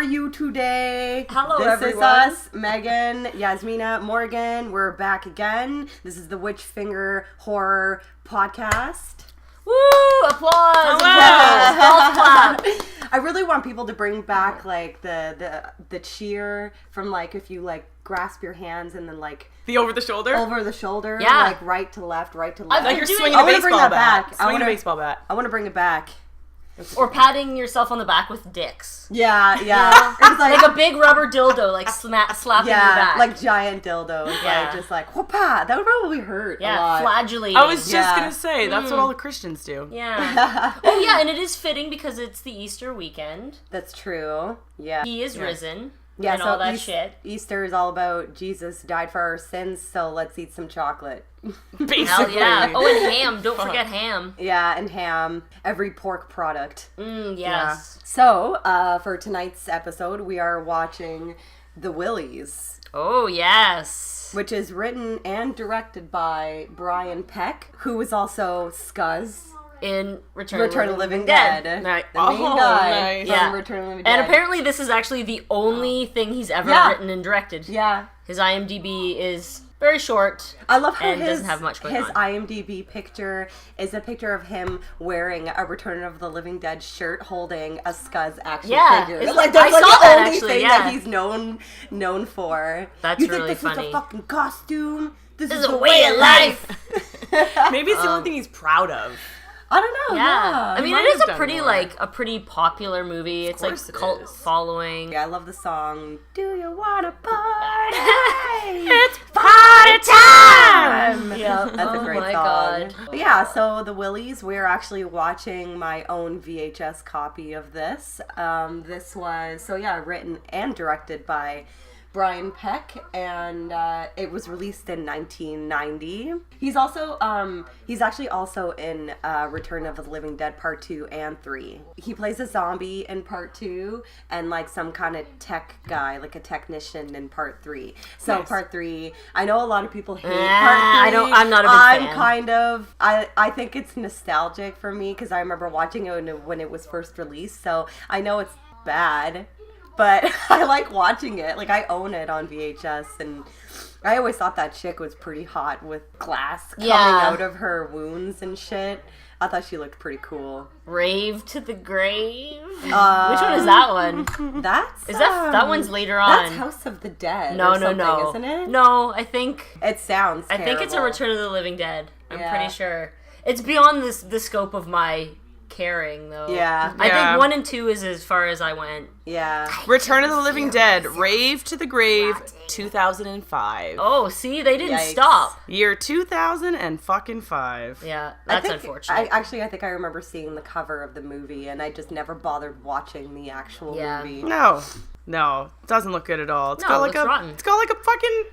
you today? Hello, This everyone. is us, Megan, Yasmina, Morgan. We're back again. This is the Witch Finger Horror Podcast. Woo! Applause! Applause! Clap! I really want people to bring back like the cheer from like if you like grasp your hands and then like the over the shoulder, yeah, like right to left, like you're swinging a baseball bat. Swinging a baseball bat. I want to bring it back. Or patting yourself on the back with dicks. Yeah. It's like a big rubber dildo, like slapping your back. Like giant dildos. Yeah. Like just like whoopah. That would probably hurt. a lot. Flagellating. I was just gonna say that's what all the Christians do. Yeah. Oh yeah, and it is fitting because it's the Easter weekend. That's true. Yeah. He is risen. Yeah, and so all that shit. Easter is all about Jesus died for our sins, so let's eat some chocolate. Basically. Hell yeah. Oh, and ham. Don't forget ham. Yeah, and ham. Every pork product. Yes. Yeah. So, for tonight's episode, we are watching The Willies. Oh, yes. Which is written and directed by Brian Peck, who is also Scuzz in Return of the Living Dead. Nice. The main guy nice. from Return of the Living Dead. And apparently this is actually the only thing he's ever written and directed. Yeah. His IMDb is very short. I love how doesn't have much going his on. IMDb picture is a picture of him wearing a Return of the Living Dead shirt holding a Scuzz action figure. It's Like, I that's like saw the that only actually, thing that he's known for. That's you really think this funny. is a fucking costume? This is a way of life. Maybe it's the only thing he's proud of. I don't know. Yeah. I mean, it is a pretty popular movie. It's like cult following. Yeah, I love the song. Do you wanna party? It's party time! Yeah, that's a great song. God. But yeah, so The Willies, we're actually watching my own VHS copy of this. This was, written and directed by Brian Peck, and it was released in 1990. He's actually also in Return of the Living Dead Part 2 and 3. He plays a zombie in Part 2 and like some kind of tech guy, like a technician in Part 3. So nice. Part 3, I know a lot of people hate Part 3. I'm not a big fan. I think it's nostalgic for me because I remember watching it when it was first released, so I know it's bad. But I like watching it. Like, I own it on VHS, and I always thought that chick was pretty hot with glass coming out of her wounds and shit. I thought she looked pretty cool. Rave to the Grave? Which one is that one? That one's later on. That's House of the Dead. No, isn't it? No, I think it sounds terrible. I think it's a Return of the Living Dead. I'm pretty sure. It's beyond the scope of my caring, though. Yeah. I think 1 and 2 is as far as I went. Yeah. Return of the Living Dead, Rave to the Grave, 2005. Oh, see, they didn't stop. Year 2005. Yeah, that's unfortunate. I think I remember seeing the cover of the movie, and I just never bothered watching the actual movie. No, it doesn't look good at all. It's got like rotten. It's got like a fucking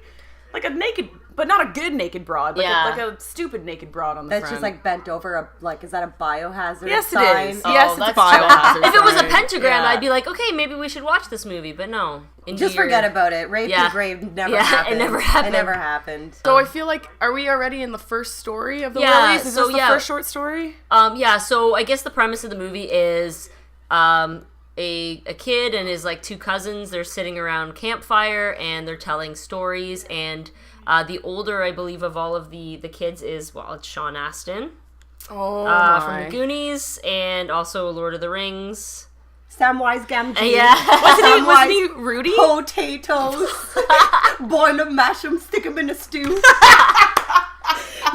like a naked, but not a good naked broad. Like a stupid naked broad on the front. That's just like bent over is that a biohazard yes, sign? It is. Yes, it's a biohazard If it was a sign. pentagram, I'd be like, okay, maybe we should watch this movie, but no. Just forget about it. Rave to the Grave never happened. It never happened. It never happened. So I feel like, are we already in the first story of the Willies? Is this the first short story? So I guess the premise of the movie is a kid and his like two cousins, they're sitting around campfire and they're telling stories, and the older, I believe, of all of the kids is, it's Sean Astin. From the Goonies and also Lord of the Rings. Samwise Gamgee. Yeah. Wasn't he Rudy? Potatoes. Boil them, mash them, stick them in a stew.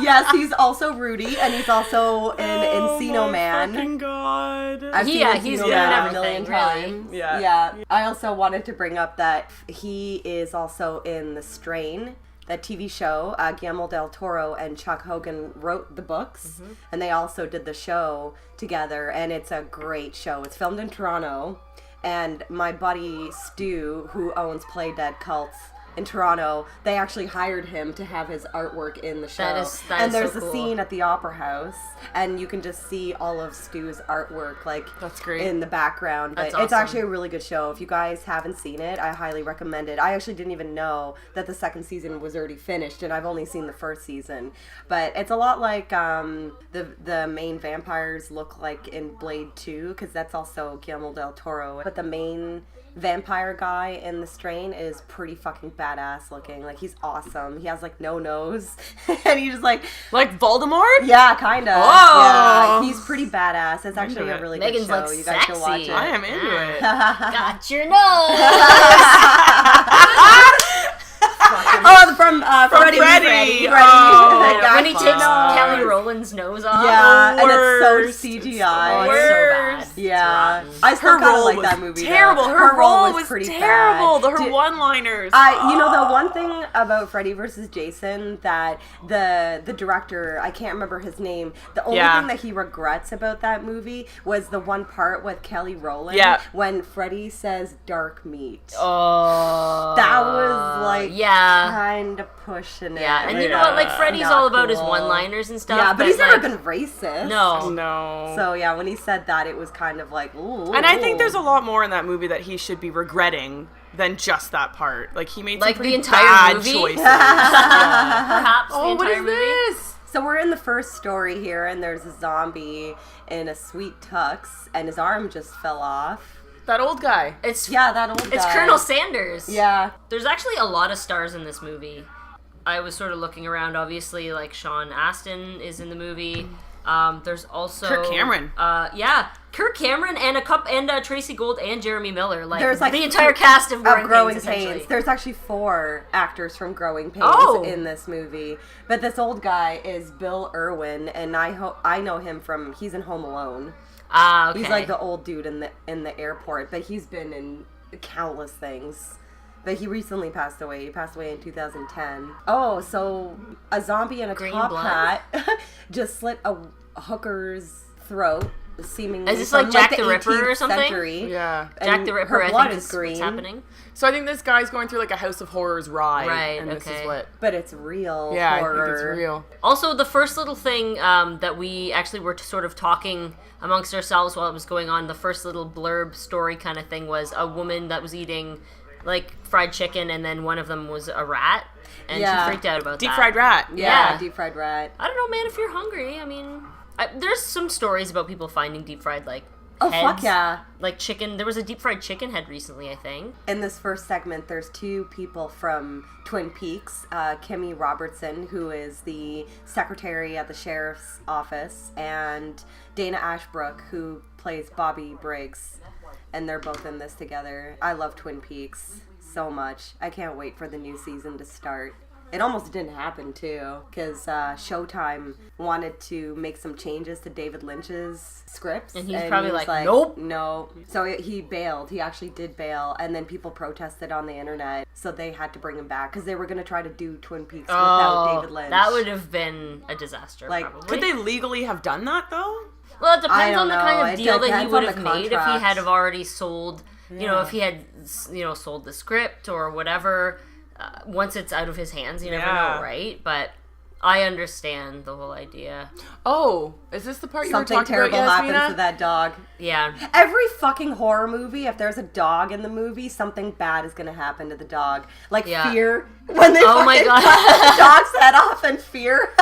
Yes, he's also Rudy, and he's also in Encino Man. Oh my God. I've seen Encino he's Man a million times. really. Yeah. I also wanted to bring up that he is also in The Strain, that TV show. Guillermo del Toro and Chuck Hogan wrote the books, and they also did the show together, and it's a great show. It's filmed in Toronto, and my buddy Stu, who owns Play Dead Cults, in Toronto, they actually hired him to have his artwork in the show. That and is there's so cool. a scene at the Opera House, and you can just see all of Stu's artwork, like, that's great, in the background. But That's awesome. It's actually a really good show. If you guys haven't seen it, I highly recommend it. I actually didn't even know that the second season was already finished, and I've only seen the first season. But it's a lot like the main vampires look like in Blade 2, because that's also Guillermo del Toro. But the main vampire guy in The Strain is pretty fucking badass looking. Like, he's awesome. He has, like, no nose. And he's just like Voldemort? Yeah, kind of. Oh! Yeah, he's pretty badass. It's actually a really Megan's, good show. like, You guys should watch sexy. it. I am into it. Got your nose. Oh, from Freddy. Freddy. Oh, when he takes no. Kelly Rowland's nose off. Yeah, and Worst. it's so CGI. Oh, it's so bad. Yeah, It's rotten. I still Her kind of role like was that movie. terrible. Though. Her role was pretty terrible. bad. Her one-liners. You know, the one thing about Freddy vs. Jason that the director, I can't remember his name, the only thing that he regrets about that movie was the one part with Kelly Rowland when Freddy says dark meat. Oh. That was like kind of pushing it. Yeah, and you know what? Like, Freddy's all about his cool. one-liners and stuff. Yeah, but he's never been racist. No. So yeah, when he said that, it was kind of like, ooh. And I think there's a lot more in that movie that he should be regretting than just that part. Like, he made some Like, pretty the entire bad movie? choices. Perhaps the what entire is movie. this? So we're in the first story here, and there's a zombie in a sweet tux, and his arm just fell off. That old guy. That old guy. It's Colonel Sanders. Yeah. There's actually a lot of stars in this movie. I was sort of looking around. Obviously, like, Sean Astin is in the movie. There's also Kirk Cameron. Kirk Cameron and Tracy Gold and Jeremy Miller. Like, There's, like, the entire cast of Growing Pains. Pains. There's actually 4 actors from Growing Pains in this movie. But this old guy is Bill Irwin, and I know him from, he's in Home Alone. Ah, okay. He's like the old dude in the airport, but he's been in countless things. But he recently passed away. He passed away in 2010. Oh, so a zombie in a Green top blood? hat just slit a hooker's throat, seemingly. Is this like from, Jack the the Ripper 18th or something? Century. Yeah. Jack the Ripper, her I blood think, is is green. what's happening. So I think this guy's going through like a House of Horrors ride. Right, And this okay. is what... But it's real horror. I think it's real. Also, the first little thing that we actually were sort of talking amongst ourselves while it was going on, the first little blurb story kind of thing was a woman that was eating, like, fried chicken, and then one of them was a rat, and she freaked out about Deep that. fried rat. Yeah, deep fried rat. I don't know, man, if you're hungry, I mean... there's some stories about people finding deep fried, like, Oh, heads. fuck yeah. Like chicken. There was a deep fried chicken head recently, I think. In this first segment, there's 2 people from Twin Peaks. Kimmy Robertson, who is the secretary at the sheriff's office, and Dana Ashbrook, who plays Bobby Briggs. And they're both in this together. I love Twin Peaks so much. I can't wait for the new season to start. It almost didn't happen, too, because Showtime wanted to make some changes to David Lynch's scripts. And he's probably he was like, nope. No. So he bailed. He actually did bail, and then people protested on the internet, so they had to bring him back, because they were going to try to do Twin Peaks without David Lynch. That would have been a disaster, probably. Could they legally have done that, though? Well, it depends on the kind of It deal that he depends would on have the made if he contract. had have already sold, you know, if he had, sold the script or whatever. Once it's out of his hands, you never know, right? But I understand the whole idea. Oh, is this the part you Something were talking terrible about, happens Yasmina? to that dog. Yeah. Every fucking horror movie, if there's a dog in the movie, something bad is going to happen to the dog. Like Fear, when they Oh my God. cut the dog's head off in Fear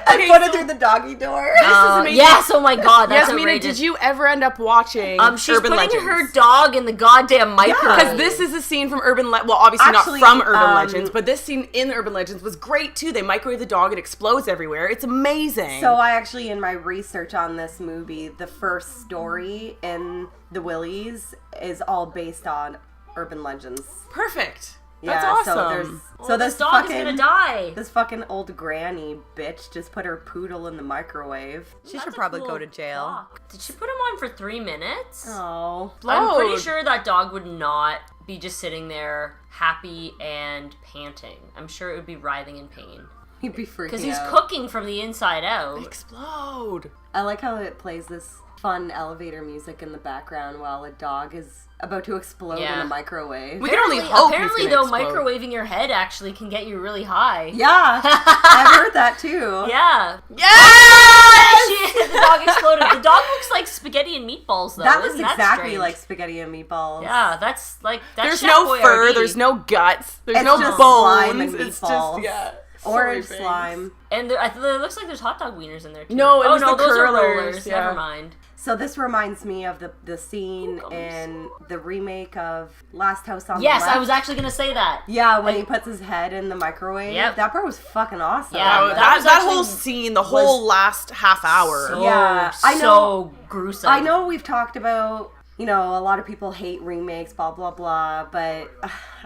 and put it through the doggy door. This is amazing. Yes, oh my God, that's Yasmina, outrageous. did you ever end up watching she's Urban putting Legends? her dog in the goddamn microwave. Because this is a scene from Urban Legends. Well, obviously Actually, not from Urban Legends, but this scene in Urban Legends was great too. They microwave the dog, it explodes everywhere. It's amazing. So I actually, in my research on this movie, the first story in the Willies is all based on Urban Legends. Perfect. Yeah, That's so awesome. this dog is gonna die. This fucking old granny bitch just put her poodle in the microwave. She should probably go to jail. Dog. Did she put him on for 3 minutes? Oh. I'm pretty Load. sure that dog would not be just sitting there happy and panting. I'm sure it would be writhing in pain. He'd be freaking out. Because he's cooking from the inside out. Explode. I like how it plays this fun elevator music in the background while a dog is about to explode in a microwave. We can only hope Apparently, he's though, explode. microwaving your head actually can get you really high. Yeah, I've heard that too. Yeah. Yes! Shit, the dog exploded. The dog looks like spaghetti and meatballs, though. That was Isn't that exactly strange? like spaghetti and meatballs. Yeah, that's There's Chef no fur, Boyardee. there's no guts, there's It's no just bones. slime and It's meatballs. just, Orange soy slime. And it looks like there's hot dog wieners in there, too. No, it was no, the those curlers, are rollers. yeah. Never mind. So this reminds me of the scene in the remake of Last House on the Yes, Left. I was actually going to say that. Yeah, when he puts his head in the microwave. Yep. That part was fucking awesome. Yeah, Oh, that was that actually- whole scene, the whole last half hour. So, Yeah, I know- so gruesome. I know we've talked about, a lot of people hate remakes, blah, blah, blah, but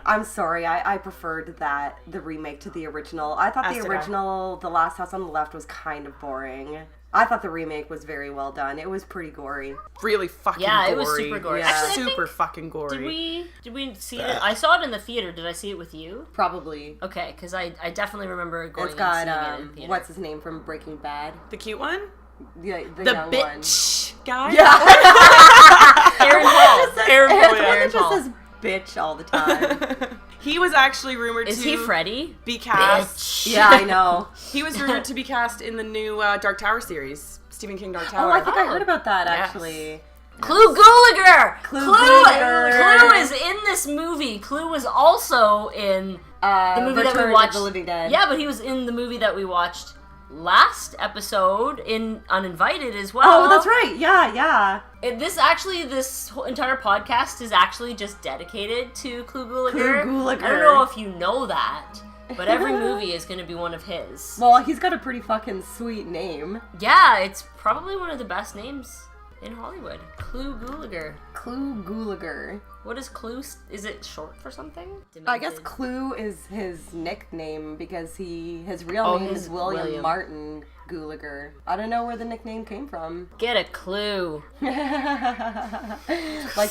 I'm sorry, I preferred the remake to the original. I thought As the did I. original, The Last House on the Left, was kind of boring. I thought the remake was very well done. It was pretty gory. Really fucking Yeah, gory. it was super gory. Yeah. Actually, I Super think, fucking gory. did we see it? I saw it in the theater. Did I see it with you? Probably. Okay, because I definitely remember going It's and got, seeing it in theater. what's his name from Breaking Bad? The cute one? The The young one. bitch guy? Aaron Paul. Aaron Paul, It's yeah. one that just Paul. says bitch all the time. He was actually rumored Is to he Freddy? be cast. Yeah, I know. He was rumored to be cast in the new Dark Tower series. Stephen King Dark Oh, Tower. I think I heard about that, Yes. actually. Clue Gulager! Clue Gulager. Clue is in this movie. Clue was also in the movie that Return we of watched. the Living Dead. Yeah, but he was in the movie that we watched last episode in Uninvited as well. Oh, that's right. Yeah. This whole entire podcast is actually just dedicated to Clue Gulager. Clue Gulager. I don't know if you know that, but every movie is going to be one of his. Well, he's got a pretty fucking sweet name. Yeah, it's probably one of the best names in Hollywood. Clue Gulager. Clue Gulager. What is Clue? Is it short for something? I guess Demented. Clue is his nickname because his real name his is William William. Martin Gulager. I don't know where the nickname came from. Get a clue. Like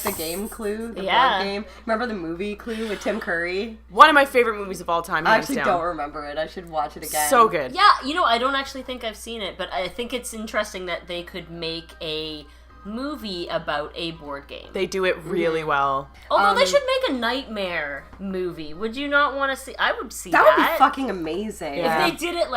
the game Clue, the Yeah. board game. Remember the movie Clue with Tim Curry? One of my favorite movies of all time. I hands actually down. don't remember it. I should watch it again. So good. Yeah, I don't actually think I've seen it, but I think it's interesting that they could make a movie about a board game. They do it really well. Although they should make a nightmare movie. Would you not want to see? I would see That would be fucking amazing. Yeah. If they did it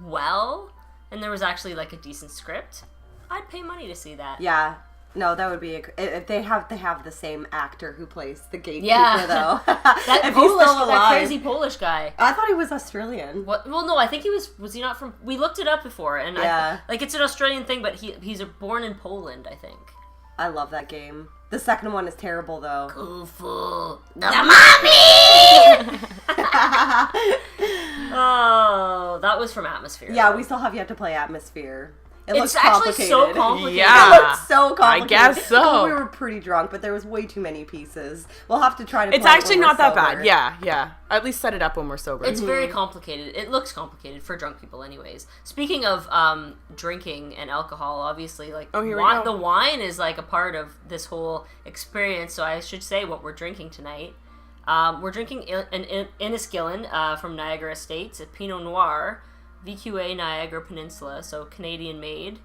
well, and there was actually a decent script, I'd pay money to see that. Yeah. No, that would be if they have the same actor who plays the gatekeeper Yeah. though. That if Polish, he's still that alive. crazy Polish guy. I thought he was Australian. What? Well, no, I think he was he not from? We looked it up before, and Yeah. it's an Australian thing, but he's born in Poland, I think. I love that game. The second one is terrible though. Kufu, the mommy. Oh, that was from Atmosphere. Yeah, we still have yet to play Atmosphere. It It's looks actually complicated. so complicated. Yeah. It looks so complicated. I guess so. We were pretty drunk, but there was way too many pieces. We'll have to try to It's play it actually when not we're that sober. bad. Yeah. At least set it up when we're sober. It's very complicated. It looks complicated for drunk people, anyways. Speaking of drinking and alcohol, obviously, here we go. the wine is a part of this whole experience. So I should say what we're drinking tonight. We're drinking an Enniskillen from Niagara Estates, a Pinot Noir, VQA Niagara Peninsula, so Canadian made.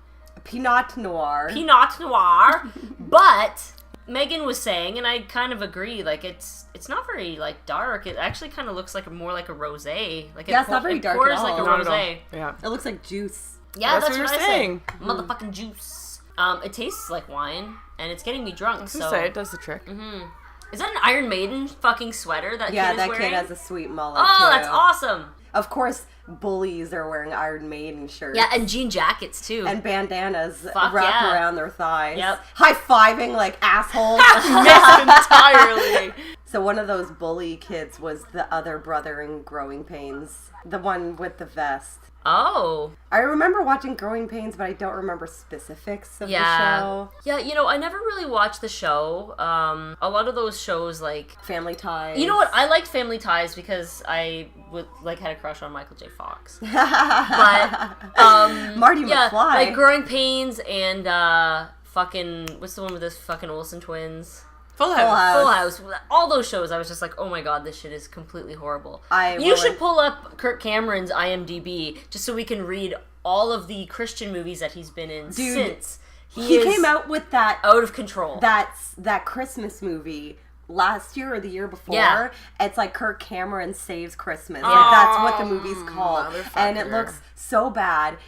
Pinot Noir. Pinot Noir, but Megan was saying, and I kind of agree, it's not very dark. It actually kind of looks more like a rosé. Yeah, it's not very dark at pours all. like a Not at all. rosé. Yeah. It looks like juice. Yeah, That's that's what what you're I saying. say. Motherfucking juice. It tastes like wine, and it's getting me drunk. I was So gonna say, it does the trick. is that an Iron Maiden fucking sweater that Yeah, kid is that wearing? kid has a sweet mullet Oh, too. that's awesome. Of course, bullies are wearing Iron Maiden shirts. Yeah, and jean jackets too. And bandanas Fuck wrapped yeah. around their thighs. Yep. High-fiving like assholes. Missed entirely. So one of those bully kids was the other brother in Growing Pains. The one with the vest. Oh. I remember watching Growing Pains, but I don't remember specifics of the show. Yeah, I never really watched the show. A lot of those shows, Family Ties. You know what? I liked Family Ties because I had a crush on Michael J. Fox. But, Marty yeah, McFly. Growing Pains and, what's the one with those fucking Olsen twins? Full House. Full House. All those shows, I was just like, oh my god, this shit is completely horrible. I You will- should pull up Kirk Cameron's IMDb just so we can read all of the Christian movies that he's been in since He came out with that out of control. That Christmas movie last year or the year before. Yeah. It's like Kirk Cameron Saves Christmas. Like that's what the movie's called. And it looks so bad.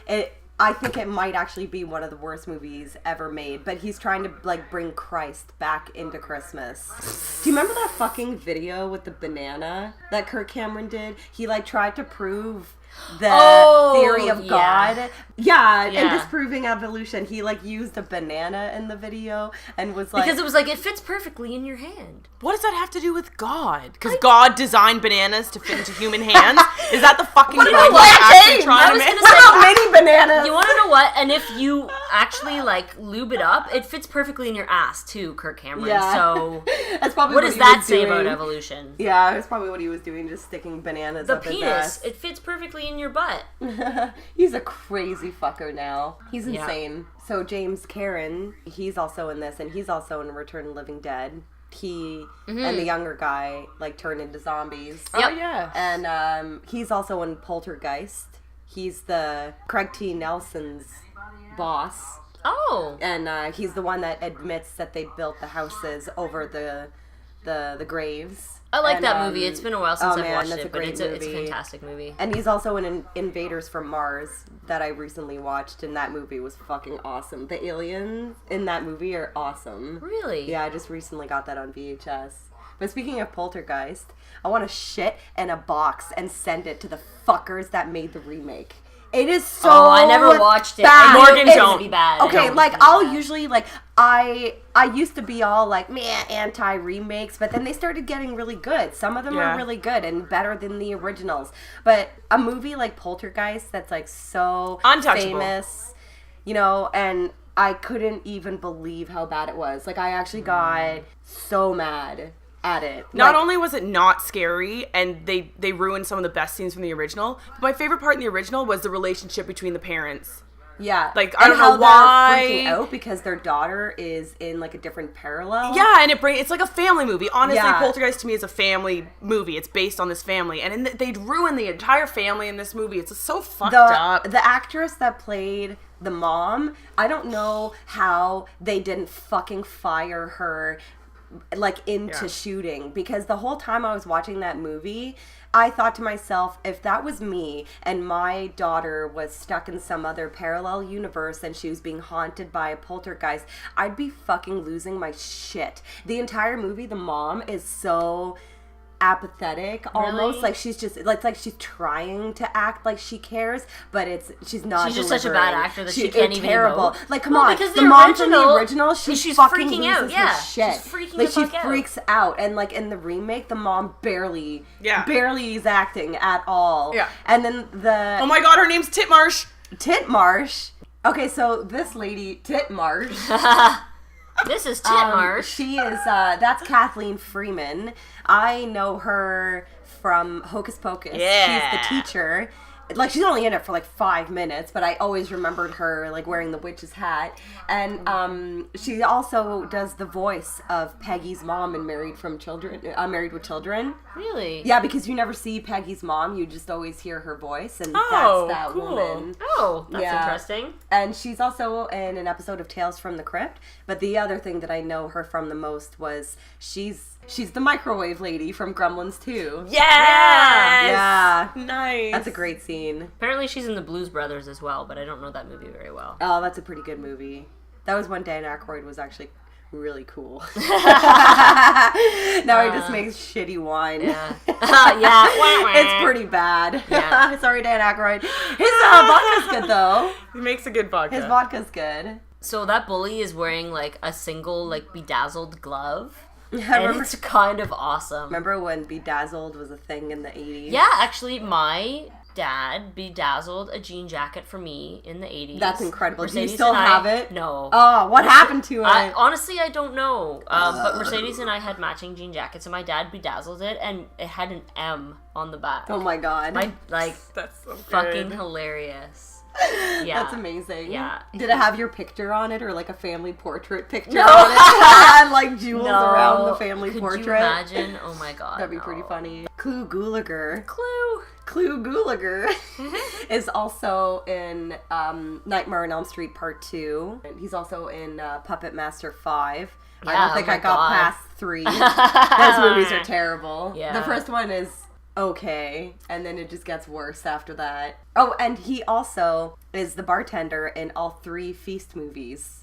I think it might actually be one of the worst movies ever made, but he's trying to like bring Christ back into Christmas. Do you remember that fucking video with the banana that Kirk Cameron did? He like tried to prove the theory of God. Yeah, and disproving evolution. He like used a banana in the video and was like, because it was like it fits perfectly in your hand. What does that have to do with God? Because God designed bananas to fit into human hands? Is that the fucking point you're actually trying to make? What about mini bananas? You want to know what? And if you actually like lube it up, it fits perfectly in your ass too, Kirk Cameron. Yeah. So that's probably what does that say about evolution? Yeah, that's probably what he was doing, just sticking bananas up his ass. It fits perfectly in your butt. He's a crazy fucker now. He's insane. So James Karen, he's also in this, and he's also in Return of the Living Dead. He and the younger guy like turn into zombies. Yep. Oh yeah. And he's also in Poltergeist. He's the Craig T. Nelson's boss. Oh. And he's the one that admits that they built the houses over the graves. I like that movie. It's been a while since I've watched that's it, but it's a fantastic movie. And he's also in Invaders from Mars that I recently watched, and that movie was fucking awesome. The aliens in that movie are awesome. Really? Yeah, I just recently got that on VHS. But speaking of Poltergeist, I want to shit in a box and send it to the fuckers that made the remake. It is so I never watched it. Bad. Morgan, don't be bad. Okay, like I'll usually like I used to be all like anti remakes, but then they started getting really good. Some of them are really good and better than the originals. But a movie like Poltergeist that's like so famous, you know, and I couldn't even believe how bad it was. Like I actually got so mad at it. Not only was it not scary, and they ruined some of the best scenes from the original, but my favorite part in the original was the relationship between the parents. Yeah. Like, I don't know why. They're freaking out because their daughter is in, like, a different parallel. Yeah, and it's like a family movie. Honestly, Poltergeist to me is a family movie. It's based on this family. And they'd ruin the entire family in this movie. It's so fucked up. The actress that played the mom, I don't know how they didn't fucking fire her like into shooting, because the whole time I was watching that movie I thought to myself, if that was me and my daughter was stuck in some other parallel universe and she was being haunted by a poltergeist, I'd be fucking losing my shit. The entire movie, the mom is so apathetic almost. Like she's just like she's trying to act like she cares, but she's not. She's just such a bad actor that she can't even terrible emote. Like come on, because the mom from the original she's fucking freaking out. Yeah, shit. She's freaking like the she fuck out. freaks out, and like in the remake the mom barely is acting at all. And then oh my god, her name's Titmarsh. Okay, so this lady Titmarsh this is Titmarsh. She is, that's Kathleen Freeman. I know her from Hocus Pocus. Yeah. She's the teacher. Like, she's only in it for, like, 5 minutes, but I always remembered her, like, wearing the witch's hat. And she also does the voice of Peggy's mom in Married with Children. Really? Yeah, because you never see Peggy's mom. You just always hear her voice, and that's that woman. Oh, that's interesting. And she's also in an episode of Tales from the Crypt. But the other thing that I know her from the most was she's the microwave lady from Gremlins 2. Yes! Yeah. Nice. That's a great scene. Apparently she's in the Blues Brothers as well, but I don't know that movie very well. Oh, that's a pretty good movie. That was when Dan Aykroyd was actually really cool. Now he just makes shitty wine. Yeah. Yeah. It's pretty bad. Yeah. Sorry, Dan Aykroyd. His vodka's good, though. He makes a good vodka. His vodka's good. So that bully is wearing, like, a single, like, bedazzled glove. Yeah, and it's kind of awesome. Remember when bedazzled was a thing in the 80s? Yeah, actually, my dad bedazzled a jean jacket for me in the 80s. That's incredible. Mercedes, do you still have it? No. Oh, what happened to it? Honestly, I don't know. But Mercedes and I had matching jean jackets, and my dad bedazzled it, and it had an M on the back. Oh my god. That's so fucking good. hilarious. Yeah. That's amazing. Yeah. Did it have your picture on it, or like a family portrait picture on it? And like jewels around the family portrait? Could you imagine? Oh my god. That'd be pretty funny. Clu Gulager. Clue. Clu Gulager is also in Nightmare on Elm Street Part 2. He's also in Puppet Master 5. I don't think I got past 3. Those movies are terrible. Yeah. The first one is okay, and then it just gets worse after that. Oh, and he also is the bartender in all 3 Feast movies.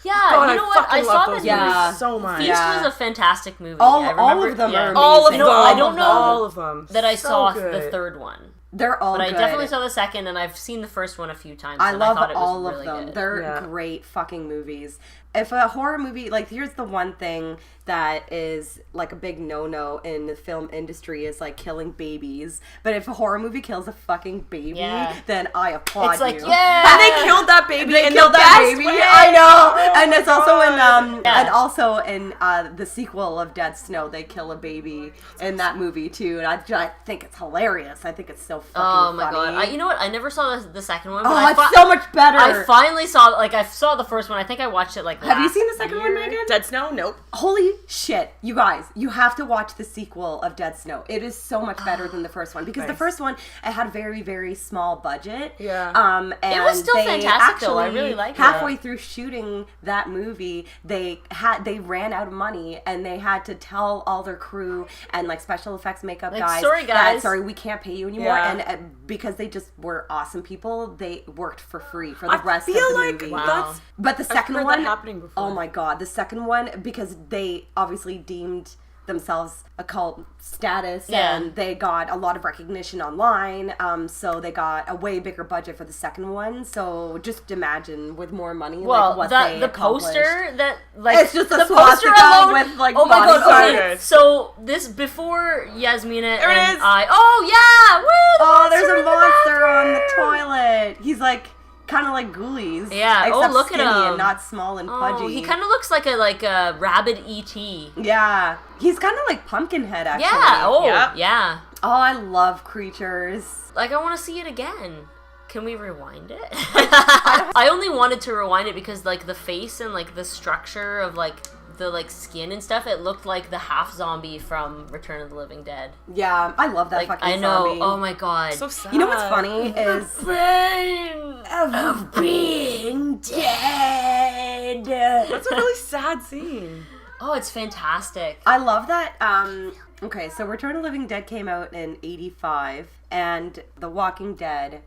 Yeah, God, you know what? I saw this movie so much. Feast was a fantastic movie. All of them are amazing. All of them. I don't know all of them. that I So saw good. the third one. They're all But good. I definitely saw the second, and I've seen the first one a few times. I and love I thought it was all of really them. Good. They're great fucking movies. If a horror movie, like, here's the one thing that is, like, a big no-no in the film industry is, like, killing babies. But if a horror movie kills a fucking baby, then I applaud It's like, you. yeah! And they killed that baby They in killed the that best baby. way. I know, Oh and it's also in Yeah. and also in the sequel of Dead Snow, they kill a baby in that movie too, and I think it's hilarious. I think it's so fucking Oh my funny. god! You know what? I never saw the second one. But Oh, it's so much better. I finally saw. Like, I saw the first one. I think I watched it like. Have you last seen the second one, year. Megan? Dead Snow? Nope. Holy shit, you guys, you have to watch the sequel of Dead Snow. It is so much better than the first one because the first one, it had a very, very small budget. Yeah. And It was still they fantastic, though. I actually, really liked it. halfway through shooting that movie, they ran out of money and they had to tell all their crew and like special effects makeup Like, guys, sorry, guys. sorry, we can't pay you anymore. Yeah. And because they just were awesome people, they worked for free for the rest of feel the like movie. that's But the second heard one, that happening before. oh my god, the second one, because they obviously deemed themselves a cult status and they got a lot of recognition online, so they got a way bigger budget for the second one. So just imagine with more money, Well, like what they the accomplished. poster that like It's just a the poster swastika alone with, like, oh my body god! Okay, parts. so this before Yasmina There it and is. I. Oh yeah! Woo! the Oh, there's a in the monster on the bathroom! toilet. He's like kind of like Ghoulies. Yeah. Except Look at skinny him. and not small and pudgy. Oh, he kind of looks like a rabid ET. Yeah, he's kind of like Pumpkinhead actually. Yeah. Oh, Yep. yeah. Oh, I love creatures. Like, I want to see it again. Can we rewind it? I only wanted to rewind it because, like, the face and, like, the structure of, like, the, like, skin and stuff, it looked like the half zombie from Return of the Living Dead. Yeah, I love that Like, fucking I know. zombie. Oh my god. so sad. You know what's funny is Pain of being dead. That's a really sad scene. Oh, it's fantastic. I love that. Okay, so Return of the Living Dead came out in '85, and The Walking Dead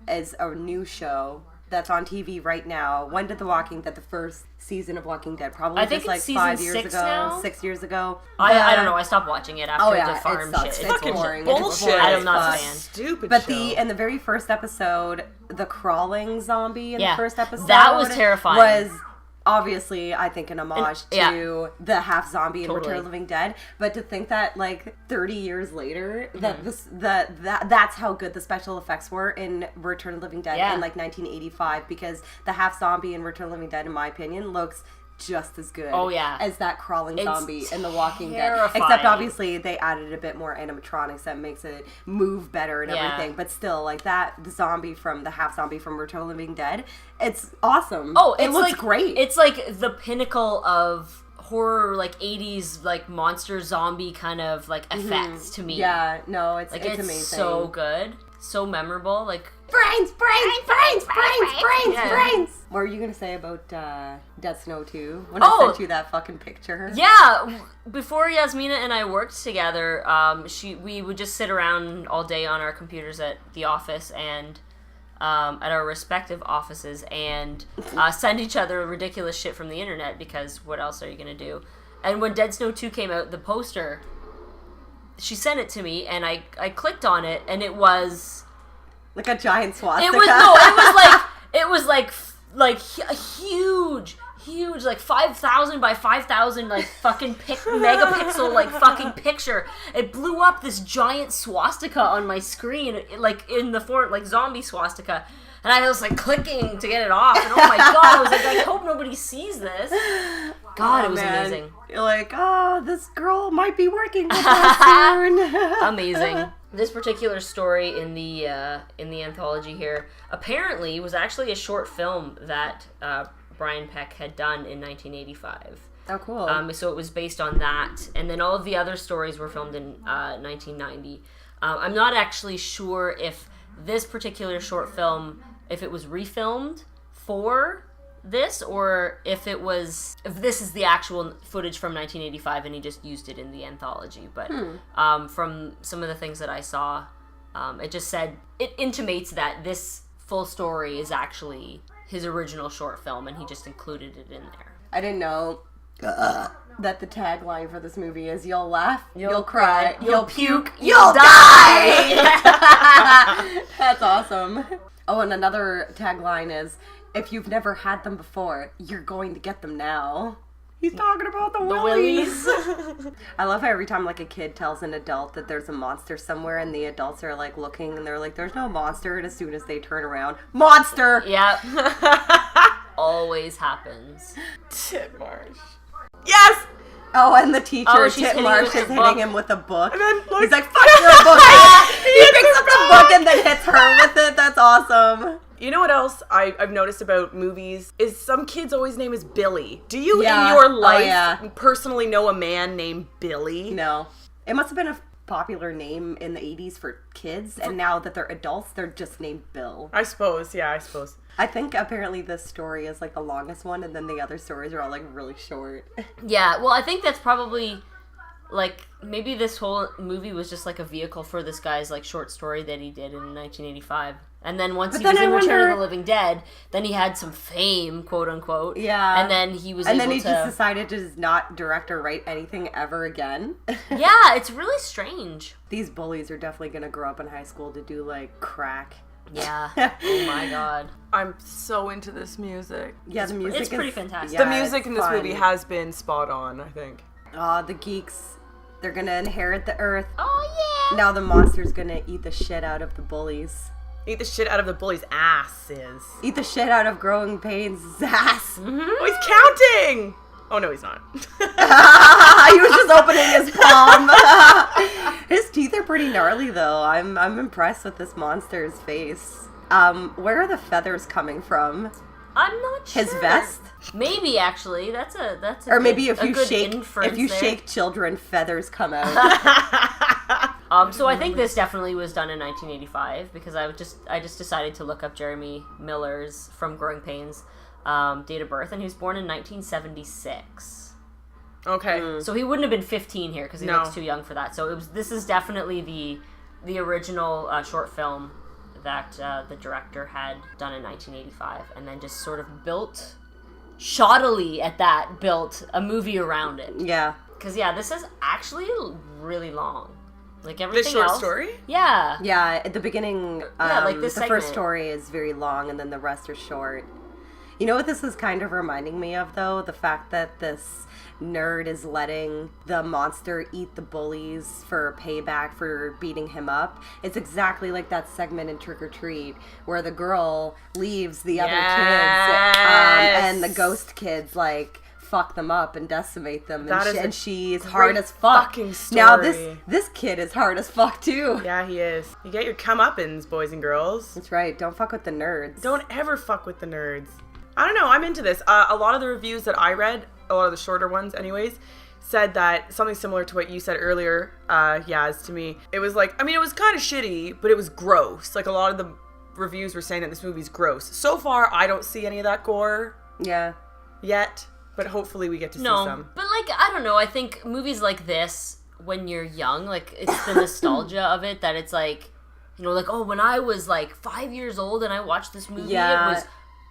is a new show that's on TV right now. When did the first season of Walking Dead? Probably I think just like it's 5 season years 6 ago, now? 6 years ago. I don't know. I stopped watching it after Oh yeah, the farm it sucks. shit. It's fucking boring. bullshit. It's boring I'm as not a fuck. fan. Stupid But show. in the very first episode, the crawling zombie in Yeah, the first episode, that was terrifying. Was obviously, I think, an homage yeah. to the half zombie in Totally. Return of the Living Dead. But to think that like 30 years later, that's how good the special effects were in Return of the Living Dead in like 1985, because the half zombie in Return of the Living Dead, in my opinion, looks just as good as that crawling zombie in The Walking Dead. Except terrifying. obviously they added a bit more animatronics that makes it move better and everything. But still, like the half zombie from Return of the Living Dead, it's awesome. Oh, it looks like, great. It's like the pinnacle of horror, like 80s, like monster zombie kind of like effects to me. Yeah, no, it's Like, it's it's amazing. so good, so memorable. Like, Brains. Yeah. What were you gonna say about Dead Snow 2? When I Oh. sent you that fucking picture. yeah, before Yasmina and I worked together, we would just sit around all day on our computers at the office and at our respective offices and send each other ridiculous shit from the internet, because what else are you gonna do? And when Dead Snow 2 came out, the poster, she sent it to me and I clicked on it, and it was Like a giant swastika. it was like a huge, like 5,000 by 5,000 like fucking megapixel like fucking picture. It blew up this giant swastika on my screen, like in the form like zombie swastika, and I was like clicking to get it off. And oh my god, I was like, I hope nobody sees this. God, it was amazing. You're like, oh, this girl might be working with us soon. Amazing. This particular story in the anthology here apparently was actually a short film that Brian Peck had done in 1985. Oh, cool. So it was based on that, and then all of the other stories were filmed in 1990. I'm not actually sure if this particular short film, if it was refilmed for this, or if this is the actual footage from 1985 and he just used it in the anthology. But from some of the things that I saw, it intimates that this full story is actually his original short film and he just included it in there. I didn't know that the tagline for this movie is "You'll laugh, you'll cry, you'll puke, you'll die." That's awesome. Oh, and another tagline is, "If you've never had them before, you're going to get them now." He's talking about the Willies. I love how every time like a kid tells an adult that there's a monster somewhere and the adults are like looking and they're like, "There's no monster," and as soon as they turn around, monster! Yep. Always happens. Titmarsh. Yes! Oh, and the teacher, she's Titmarsh, is hitting him with a book. And then, he's like, "Fuck your book!" He picks up the book and then hits her with it. That's awesome. You know what else I've noticed about movies is some kids always name is Billy. Do you in Yeah. your life yeah. personally know a man named Billy? No. It must have been a popular name in the 80s for kids, and now that they're adults, they're just named Bill. I suppose. I think apparently this story is like the longest one, and then the other stories are all like really short. Yeah, well, I think that's probably, like, maybe this whole movie was just like a vehicle for this guy's like short story that he did in 1985. And then once he was in Return of the Living Dead, then he had some fame, quote unquote. Yeah. And then he was and able then he to... just decided to just not direct or write anything ever again. Yeah, it's really strange. These bullies are definitely going to grow up in high school to do like crack. Yeah. Oh my god. I'm so into this music. Yeah, the music it's pretty fantastic. Yeah, the music in this fun. movie has been spot on, I think. The geeks, they're going to inherit the earth. Oh yeah. Now the monster's going to eat the shit out of the bullies. Eat the shit out of the bullies' asses. Eat the shit out of Growing Pains' ass. Mm-hmm. Oh, he's counting! Oh, no, he's not. He was just opening his palm. His teeth are pretty gnarly, though. I'm impressed with this monster's face. Where are the feathers coming from? I'm not sure. His vest? Maybe actually. That's a Or good, maybe a good inference if you there. shake children, feathers come out. So I think this definitely was done in 1985 because I just decided to look up Jeremy Miller's from Growing Pains date of birth, and he was born in 1976. Okay. So he wouldn't have been 15 here because he looks too young for that. So this is definitely the original short film that the director had done in 1985, and then just sort of built a movie around it. Yeah. Because this is actually really long. Like everything This short else. story? Yeah. Yeah, at the beginning, like this the segment. first story is very long, and then the rest are short. You know what this is kind of reminding me of, though? The fact that this nerd is letting the monster eat the bullies for payback for beating him up. It's exactly like that segment in Trick or Treat where the girl leaves the other kids and the ghost kids like fuck them up and decimate them, and she's hard as fuck. Fucking story. Now this kid is hard as fuck too. Yeah, he is. You get your comeuppance, boys and girls. That's right. Don't fuck with the nerds. Don't ever fuck with the nerds. I don't know. I'm into this. A lot of the reviews that I read, a lot of the shorter ones anyways, said that something similar to what you said earlier, Yaz, to me. It was like, I mean, it was kind of shitty, but it was gross. Like, a lot of the reviews were saying that this movie's gross. So far, I don't see any of that gore. Yeah. Yet. But hopefully we get to see some. But, like, I don't know. I think movies like this, when you're young, like, it's the nostalgia of it that it's like, you know, like, oh, when I was, like, 5 years old and I watched this movie, it was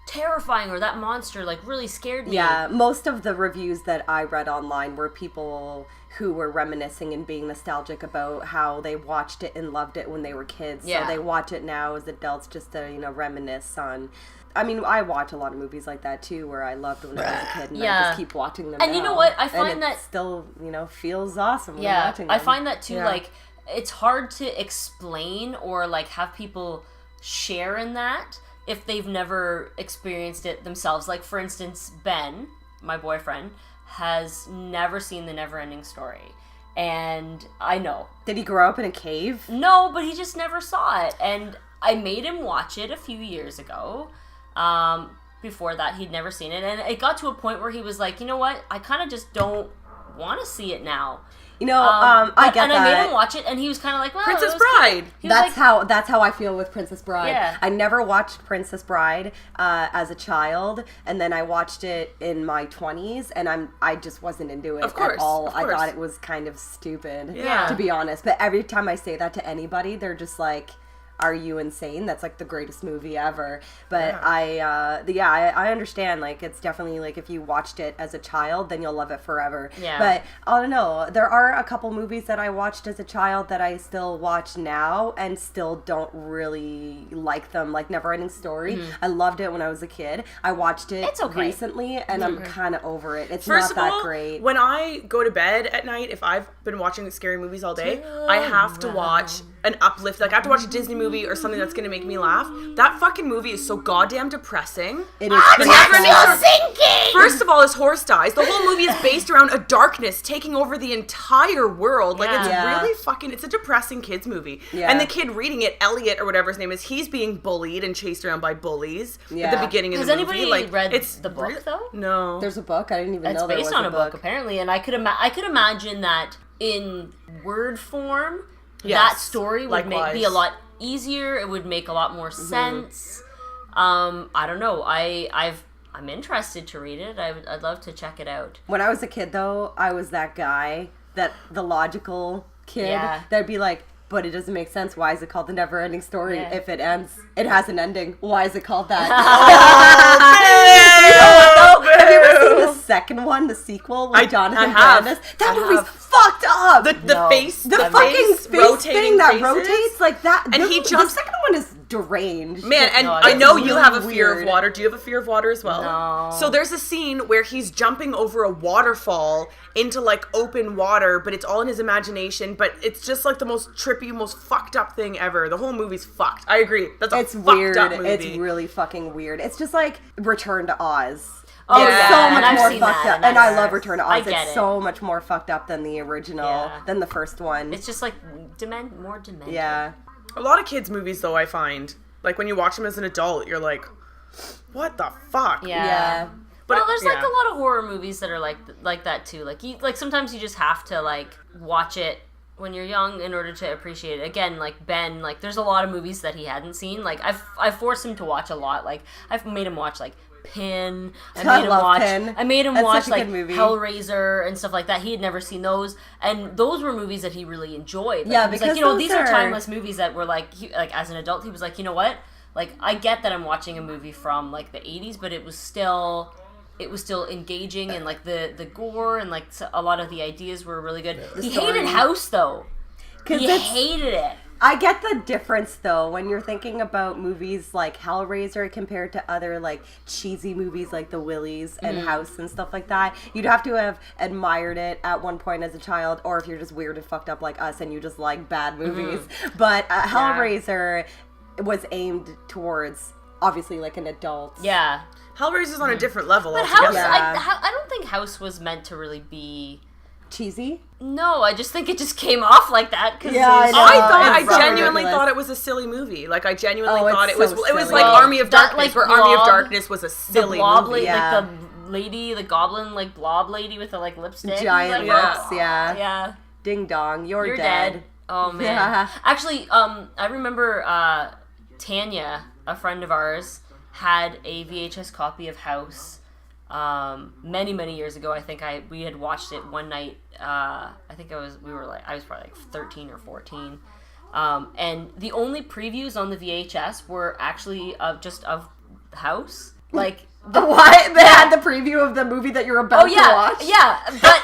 terrifying, or that monster, like, really scared me. Yeah, most of the reviews that I read online were people who were reminiscing and being nostalgic about how they watched it and loved it when they were kids. Yeah. So they watch it now as adults just to, reminisce on... I mean, I watch a lot of movies like that, too, where I loved when I was a kid, and I just keep watching them And now. you know what? I find and that... still, feels awesome when watching them. I find that, too, like, it's hard to explain or, like, have people share in that if they've never experienced it themselves. Like, for instance, Ben, my boyfriend, has never seen The Neverending Story. And I know. Did he grow up in a cave? No, but he just never saw it. And I made him watch it a few years ago. Before that, he'd never seen it. And it got to a point where he was like, you know what? I kind of just don't want to see it now. You know, I get that. And I made him watch it, and he was kind of like, well, Princess Bride. That's how I feel with Princess Bride. Yeah. I never watched Princess Bride as a child, and then I watched it in my 20s, and I just wasn't into it at all. I thought it was kind of stupid, to be honest. But every time I say that to anybody, they're just like, are you insane? That's like the greatest movie ever. But I understand, like, it's definitely like if you watched it as a child, then you'll love it forever. Yeah. But I don't know, there are a couple movies that I watched as a child that I still watch now and still don't really like them, like Neverending Story. I loved it when I was a kid. I watched it recently, and I'm kind of over it. It's First not that of all, great. When I go to bed at night, if I've been watching scary movies all day, I have to watch an uplift. Like, I have to watch a Disney movie or something that's going to make me laugh. That fucking movie is so goddamn depressing. It is. First of all, his horse dies. The whole movie is based around a darkness taking over the entire world. Like, it's really fucking, it's a depressing kids movie. Yeah. And the kid reading it, Elliot or whatever his name is, he's being bullied and chased around by bullies at the beginning of the movie. Has anybody read the book, though? No. There's a book? I didn't even know there was a book. It's based on a book, apparently. And I could imagine that in word form, that story would be a lot easier. It would make a lot more sense. I don't know. I'm interested to read it. I'd love to check it out. When I was a kid, though, I was that guy, the logical kid that'd be like, but it doesn't make sense. Why is it called The Never-Ending Story? If it ends, it has an ending. Why is it called that? Have you ever seen the second one, the sequel with Jonathan Brandis? That movie's fucked up. The face, the fucking face thing that rotates like that. And he jumps. The second one is deranged. Man, and I know you have a fear of water. Do you have a fear of water as well? No. So there's a scene where he's jumping over a waterfall into like open water, but it's all in his imagination. But it's just like the most trippy, most fucked up thing ever. The whole movie's fucked. I agree. That's a fucked up movie. It's really fucking weird. It's just like Return to Oz. Oh, it's so much more fucked up. And I love Return to Oz. It's so much more fucked up than the original, than the first one. It's just like more demented. Yeah. A lot of kids' movies, though, I find, like when you watch them as an adult, you're like, what the fuck? Yeah. But there's like a lot of horror movies that are like that too. Like sometimes you just have to like watch it when you're young in order to appreciate it. Again, like Ben, like there's a lot of movies that he hadn't seen. Like I've forced him to watch a lot. Like I've made him watch like Pin. I made him watch like Hellraiser and stuff like that. He had never seen those, and those were movies that he really enjoyed. Like, because like, these are timeless movies that were like as an adult, he was like, you know what? Like I get that I'm watching a movie from like the 80s, but it was still engaging, and like the gore and like a lot of the ideas were really good. He hated House though. He hated it. I get the difference though when you're thinking about movies like Hellraiser compared to other like cheesy movies like the Willies and House and stuff like that. You'd have to have admired it at one point as a child, or if you're just weird and fucked up like us and you just like bad movies. But Hellraiser was aimed towards obviously like an adult. Yeah. Hellraiser's on a different level. But House, I don't think House was meant to really be cheesy. No, I just think it just came off like that. I genuinely thought it was a silly movie. Like I genuinely thought it was. So it was like Army of Darkness, where Army of Darkness was a silly movie. Like the goblin, like blob lady with the like lipstick, giant lips. Yeah. Ding dong, you're dead. Oh man. Yeah. Actually, I remember Tanya, a friend of ours, had a VHS copy of House. Many years ago. I think we had watched it one night. I was probably like 13 or 14. And the only previews on the VHS were actually of House. Like what? They had the preview of the movie that you're about to watch. Yeah, but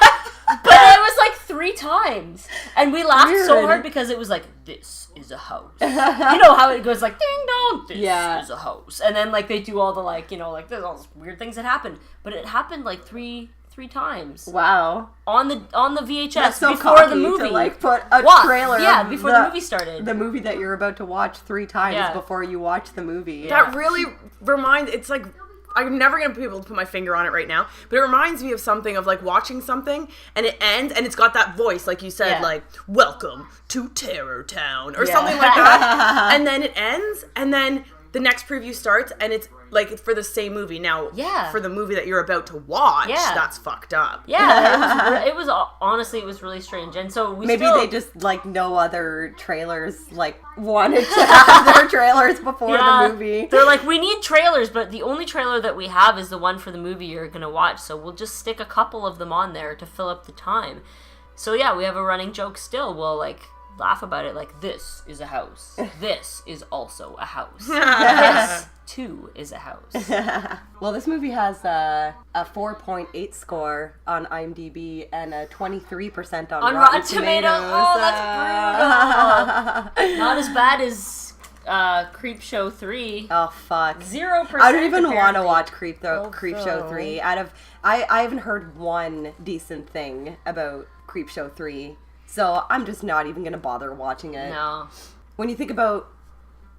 it was like 3 times, and we laughed so hard because it was like, this is a house. You know how it goes like ding dong, this is a house, and then like they do all the like there's all these weird things that happen, but it happened like three times. Wow. On the VHS. That's so before the movie. To like put a trailer. Yeah, before the movie started. The movie that you're about to watch 3 times before you watch the movie. That really reminds. It's like, I'm never going to be able to put my finger on it right now, but it reminds me of something of like watching something and it ends and it's got that voice, like you said, like, welcome to Terror Town or something like that. And then it ends and then the next preview starts and it's like for the same movie. Now, Yeah. for the movie that you're about to watch, Yeah. that's fucked up. Yeah, it was honestly, it was really strange. And so Maybe they just, like, no other trailers, like, wanted to have their trailers before the movie. They're like, we need trailers, but the only trailer that we have is the one for the movie you're going to watch, so we'll just stick a couple of them on there to fill up the time. So yeah, we have a running joke still. We'll, like, laugh about it, like, this is a house. This is also a house. This, too, is a house. Well, this movie has a 4.8 score on IMDb and a 23% on Rotten Tomatoes. Oh, that's brutal. Not as bad as Creepshow 3. Oh, fuck. 0%. I don't even want to apparently. watch Creepshow 3. I haven't heard one decent thing about Creepshow 3, so I'm just not even going to bother watching it. No. When you think about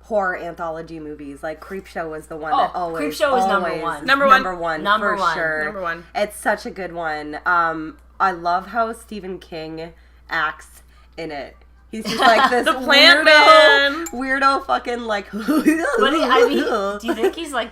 horror anthology movies, like Creepshow is the one that always... Creepshow is number one. Number one. Number for one. sure. Number one. It's such a good one. I love how Stephen King acts in it. He's just like this The plant man. weirdo fucking like... But I mean, do you think he's like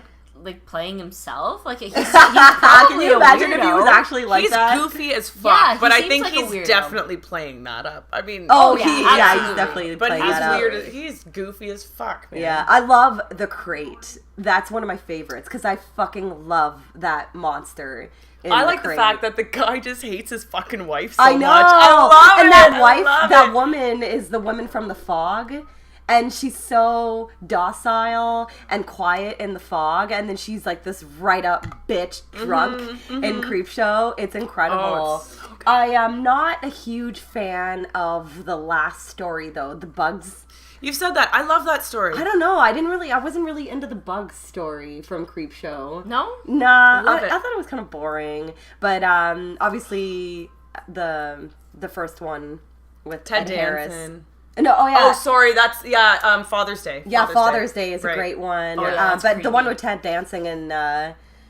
playing himself? Like he's probably Can you imagine if he was weirdo. actually like He's that? goofy as fuck, Yeah, he but I seems think like a he's weirdo. definitely playing that up. I mean, Oh, yeah, he's absolutely. definitely but playing he's that up. weird. He's goofy as fuck, man. Yeah, I love The Crate. That's one of my favorites because I fucking love that monster. I like the Crate. fact that the guy just hates his fucking wife so I know. much. I love and it. that I wife, love that it. woman is the woman from The Fog. And she's so docile and quiet in The Fog. And then she's like this right up bitch drunk in Creepshow. It's incredible. Oh, it's so good. I am not a huge fan of the last story though. The Bugs. You've said that. I love that story. I don't know. I wasn't really into the Bugs story from Creepshow. No? Nah, Love I it. thought it was kind of boring. But obviously the first one with Ted Ed Harris. Danson. No, oh yeah. Oh, sorry. That's Father's Day. Yeah, Father's Day is Right. a great one. Oh, yeah, that's but the creepy. one with Ted Dancing and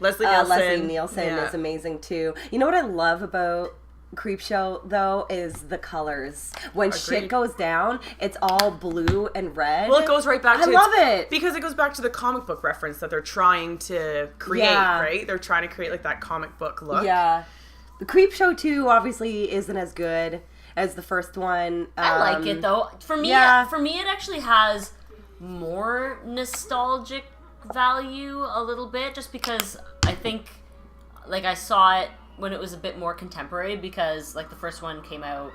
Leslie Nielsen Yeah. is amazing too. You know what I love about Creepshow though is the colors. When shit Agreed. goes down, it's all blue and red. Well, it goes right back to... I love it. Because it goes back to the comic book reference that they're trying to create, Yeah. right? They're trying to create like that comic book look. Yeah. The Creepshow 2 obviously isn't as good as the first one. I like it though. For me, yeah. it actually has more nostalgic value a little bit, just because I think, like, I saw it when it was a bit more contemporary, because like the first one came out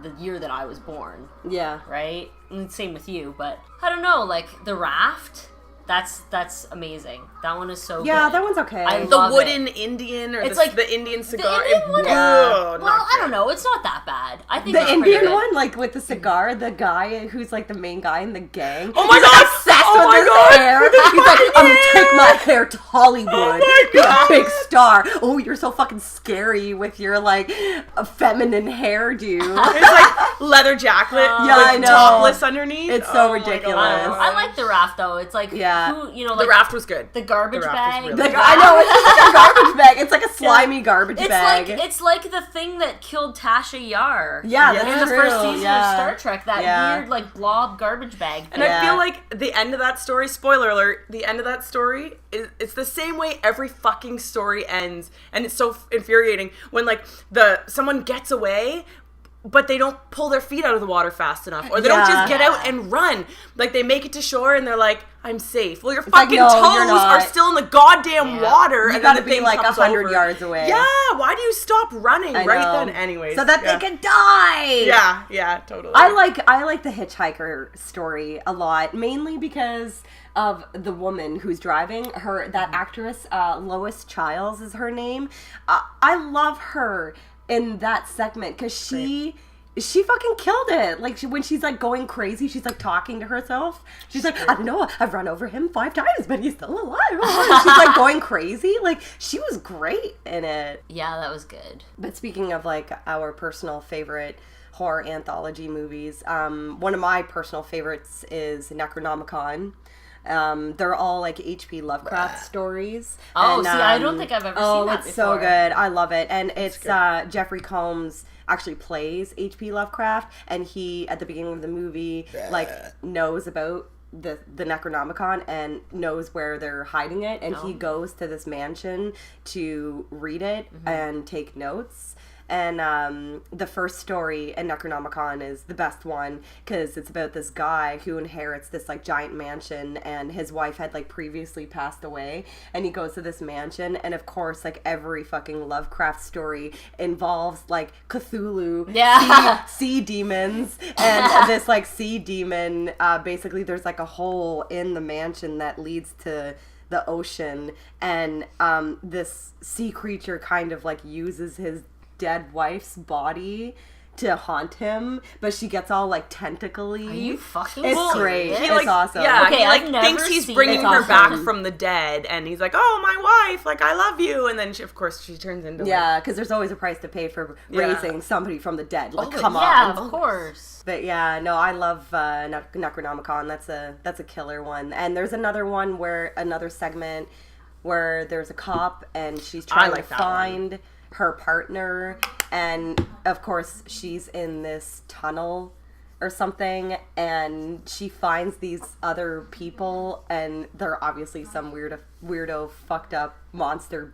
the year that I was born, Yeah. right? And same with you, but I don't know, like The Raft. That's amazing. That one is so Yeah, good. that one's okay. I The love wooden it. Indian, or It's the, like the Indian cigar. The Indian one. Yeah. Well, I don't know. It's not that bad. I think The it's pretty Indian good. one, like with the cigar, the guy who's like the main guy in the gang. Oh my he's, like, God! obsessed Oh with my his God! hair. He's like, I'm gonna take my hair to Hollywood. Oh my Be a God! big star. Oh, you're so fucking scary with your like a feminine hairdo. It's like leather jacket Yeah, with I know. topless underneath. It's so Oh my ridiculous. God. I like The Raft though. It's like, Yeah. who, you know, The like Raft was good. the garbage The Raft bag. was really good. I know, it's just like a garbage bag. It's like a slimy garbage bag. It's like the thing that killed Tasha Yar. Yeah, that's in the true, first season yeah. of Star Trek. That Yeah. weird like blob garbage bag. And Yeah. I feel like the end of that story, spoiler alert, the end of that story, it's the same way every fucking story ends. And it's so infuriating when like someone gets away, but they don't pull their feet out of the water fast enough. Or they don't just get out and run. Like they make it to shore and they're like, I'm safe. Well, your fucking like, no, toes you're not. are still in the goddamn water. You and gotta then the be thing like comes 100 over. yards away. Yeah, why do you stop running I right know. then anyways? So that yeah. they can die. Yeah, totally. I like the hitchhiker story a lot, mainly because of the woman who's driving her. That actress, Lois Chiles is her name. I love her in that segment because she fucking killed it. Like when she's like going crazy, she's like talking to herself. She's like, I don't know, I've run over him 5 times, but he's still alive. She's like going crazy. Like she was great in it. Yeah, that was good. But speaking of like our personal favorite horror anthology movies, one of my personal favorites is Necronomicon. They're all like H.P. Lovecraft stories. Oh, And, see, I don't think I've ever seen that it's so before. good. I love it. And it's Jeffrey Combs actually plays H.P. Lovecraft, and he at the beginning of the movie like knows about the Necronomicon and knows where they're hiding it, and he goes to this mansion to read it and take notes. And the first story in Necronomicon is the best one because it's about this guy who inherits this like giant mansion, and his wife had like previously passed away, and he goes to this mansion, and of course like every fucking Lovecraft story involves like Cthulhu, sea demons, and this like sea demon, basically there's like a hole in the mansion that leads to the ocean, and this sea creature kind of like uses his dead wife's body to haunt him, but she gets all like tentacly. Are you fucking It's great. serious? It's awesome. Yeah, Okay, he like I've never thinks he's seen bringing it. her It's back awesome. from the dead, and he's like, "Oh, my wife, like I love you," and then she, of course she turns into Yeah, because there's always a price to pay for raising somebody from the dead. Like, come Yeah, on. of course. But yeah, no, I love Necronomicon. That's a killer one. And there's another segment where there's a cop and she's trying like to that find her partner, and of course she's in this tunnel or something, and she finds these other people, and they're obviously some weirdo fucked up monster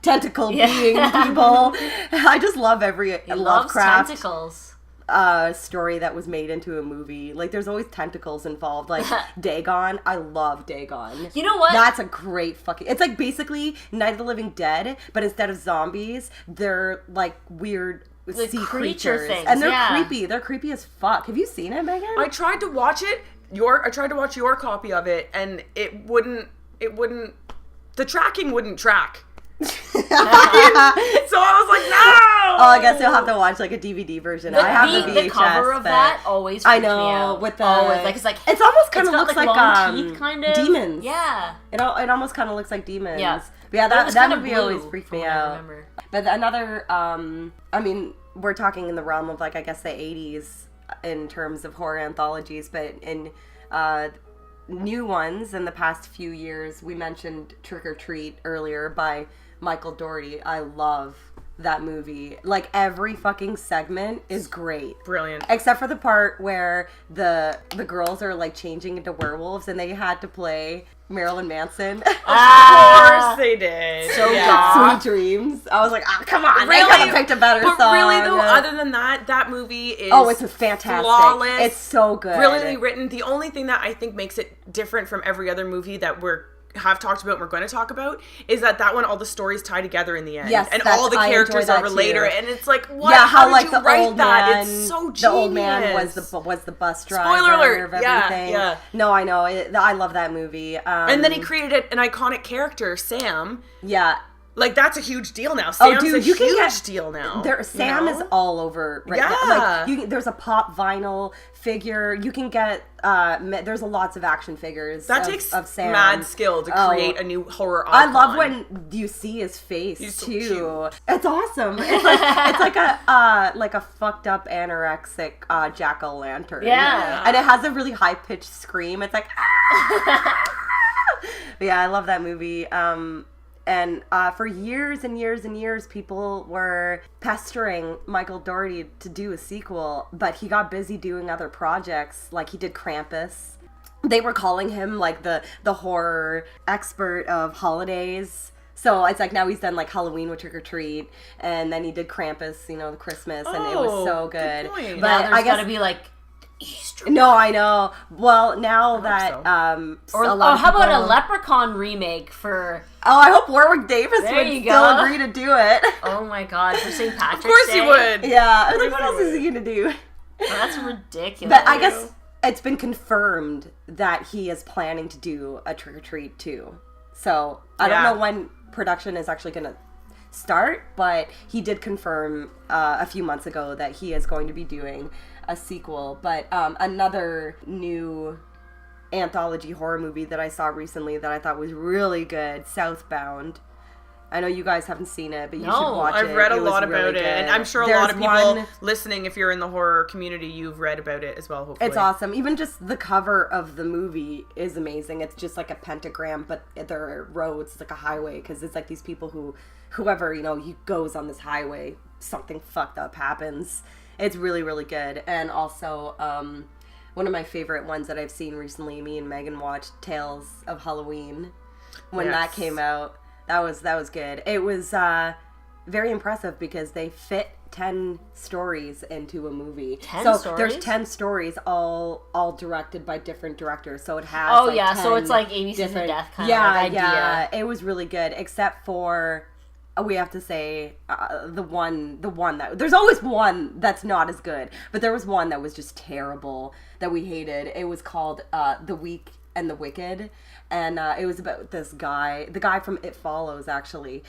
tentacle being people. I just love every He loves Lovecraft tentacles. story that was made into a movie. Like, there's always tentacles involved. Like, Dagon. I love Dagon. You know what? That's a great fucking... It's like basically Night of the Living Dead, but instead of zombies, they're like weird sea creature creatures. things, And they're yeah. creepy. They're creepy as fuck. Have you seen it, Megan? I tried to watch it. I tried to watch your copy of it, and it wouldn't. The tracking wouldn't track. So I was like, no. Oh, I guess you'll have to watch like a DVD version. I have the VHS. The cover of but that always I freaks me know out. with the always, like, it's almost kind of got, looks like, like long teeth, kind of demons. Yeah. It almost kind of looks like demons. Yeah. But yeah, But it was that kinda movie blue, always freaked from me what I out. remember. But another, I mean, we're talking in the realm of like I guess the 80s in terms of horror anthologies, but in new ones in the past few years, we mentioned Trick or Treat earlier by Michael Dougherty. I love that movie. Like, every fucking segment is great. Brilliant. Except for the part where the girls are like changing into werewolves and they had to play Marilyn Manson. Of course they did. So goth. Sweet Dreams. I was like, oh, come on. Really? They could have picked a better But song. really though, other than that movie is it's fantastic. flawless. It's so good. Brilliantly written. The only thing that I think makes it different from every other movie that have talked about and we're going to talk about is that one, all the stories tie together in the end. Yes, and all the I characters enjoy are that related. too. And it's like, what? Yeah, how did like you the write old that? man, It's so genius. the old man was the bus driver. Spoiler alert. Of everything. Yeah. No, I know. I love that movie. And then he created an iconic character, Sam. Yeah. Like, that's a huge deal now. Sam's dude, a you can huge deal now. Sam is all over right now. Like, there's a pop vinyl figure. You can get there's lots of action figures. That takes of Sam. mad skill to create a new horror icon. I love when you see his face He's too. so cute. It's awesome. It's like a fucked up anorexic jack-o'-lantern. Yeah. And it has a really high pitched scream. It's like But yeah, I love that movie. And for years and years and years, people were pestering Michael Dougherty to do a sequel, but he got busy doing other projects. Like, he did Krampus. They were calling him, like, the horror expert of holidays. So it's like now he's done, like, Halloween with Trick or Treat, and then he did Krampus, the Christmas, and it was so good. point. But Now there's I guess... gotta be like Easter. No, I know. Well, now that Or a lot of how about people- a Leprechaun remake for? Oh, I hope Warwick Davis There would you still go. agree to do it. Oh my God, for St. Patrick's Day. Of course he would. Yeah, I was like, what else is he gonna do? Oh, that's ridiculous. But I guess it's been confirmed that he is planning to do a Trick or Treat too. So I don't know when production is actually gonna start, but he did confirm a few months ago that he is going to be doing a sequel. But another new anthology horror movie that I saw recently that I thought was really good, Southbound. I know you guys haven't seen it, but you should watch it. I've read a It was lot really about it, good. and I'm sure a lot of people listening, if you're in the horror community, you've read about it as well, hopefully. It's awesome. Even just the cover of the movie is amazing. It's just like a pentagram, but there are roads. It's like a highway, because it's like these people whoever, he goes on this highway, something fucked up happens. It's really, really good. And also, one of my favorite ones that I've seen recently. Me and Megan watched Tales of Halloween when that came out. That was good. It was very impressive because they fit 10 stories into a movie. 10 stories? There's 10 stories all directed by different directors. So it has so it's like ABC's of Death kind of idea. Yeah, it was really good except for we have to say the one that there's always one that's not as good, but there was one that was just terrible that we hated. It was called The Weak and the Wicked, and it was about this guy, the guy from It Follows actually.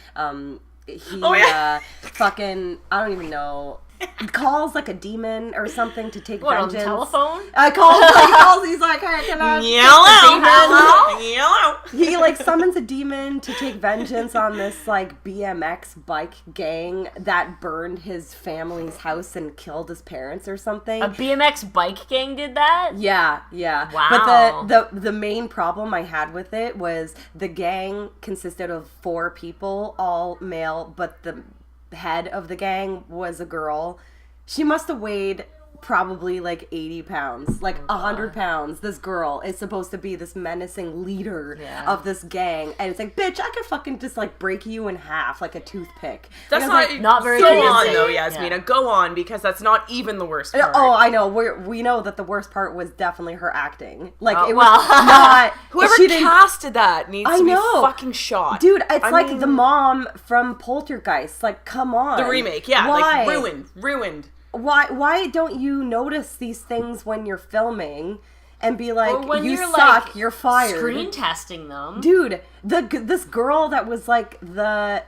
Fucking, I don't even know, calls like a demon or something to take vengeance. On the telephone? He's like, hey, can I Yellow. He like summons a demon to take vengeance on this like BMX bike gang that burned his family's house and killed his parents or something. A BMX bike gang did that? Yeah. Wow. But the main problem I had with it was the gang consisted of 4 people, all male, but the head of the gang was a girl. She must have weighed probably like 80 pounds, like 100 pounds. This girl is supposed to be this menacing leader of this gang, and it's like, bitch, I could fucking just like break you in half like a toothpick. That's not very Go convincing. on though, Yasmina. Go on, because that's not even the worst part. Oh, I know. We know that the worst part was definitely her acting. Like it was well. not. Whoever casted that needs to be fucking shot. Dude, it's like the mom from Poltergeist. Like, come on. The remake, yeah. Why? Like, ruined. Why don't you notice these things when you're filming and be like, or when you you're suck, like you're fired. Screen testing them. Dude, this girl that was like the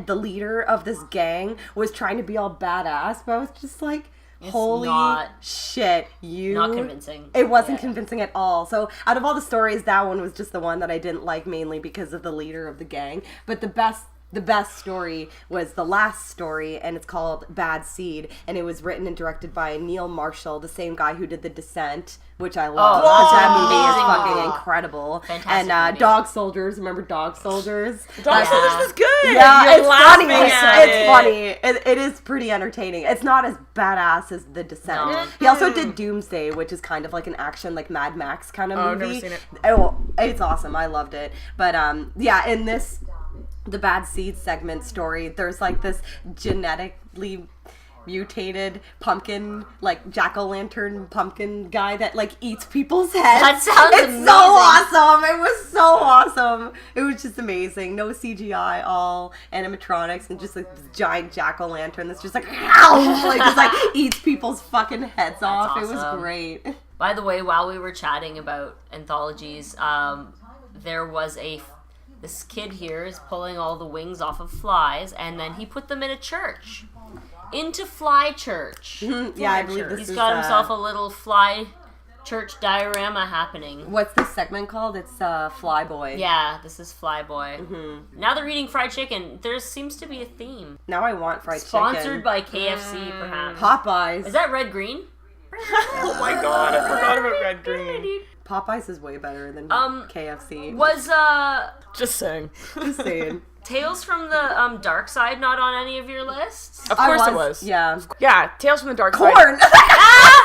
leader of this gang was trying to be all badass, but I was just like, holy shit, not convincing. It wasn't convincing at all. So out of all the stories, that one was just the one that I didn't like, mainly because of the leader of the gang. But the best story was the last story, and it's called Bad Seed, and it was written and directed by Neil Marshall, the same guy who did The Descent, which I love. Because that movie is fucking incredible. Fantastic and movie. Dog Soldiers, remember Dog Soldiers? Dog Soldiers was good. Yeah, You're laughing at it's funny. It is pretty entertaining. It's not as badass as The Descent. No. He also did Doomsday, which is kind of like an action, like Mad Max kind of movie. I've never seen it. Oh, it's awesome. I loved it. But yeah, in the Bad Seed segment story, there's like this genetically mutated pumpkin, like jack-o'-lantern pumpkin guy that like eats people's heads. That sounds It's amazing. so awesome. It was so awesome. It was just amazing. No CGI, all animatronics, and just like this giant jack-o'-lantern that's just like, ow! Like just like eats people's fucking heads off. awesome. It was great. By the way, while we were chatting about anthologies, there was this kid here is pulling all the wings off of flies, and then he put them in a church. Into Fly Church. Yeah, I believe this He's is, got himself a little fly church diorama happening. What's this segment called? It's Flyboy. Yeah, this is Flyboy. Mm-hmm. Now they're eating fried chicken. There seems to be a theme. Now I want fried chicken. Sponsored by KFC, perhaps. Popeyes. Is that red green? Oh my god, I forgot about Red Green. Popeyes is way better than KFC. Was Just saying. Just saying. Tales from the Dark Side not on any of your lists? Of course it was. Yeah. Yeah, Tales from the Dark Corn! Side.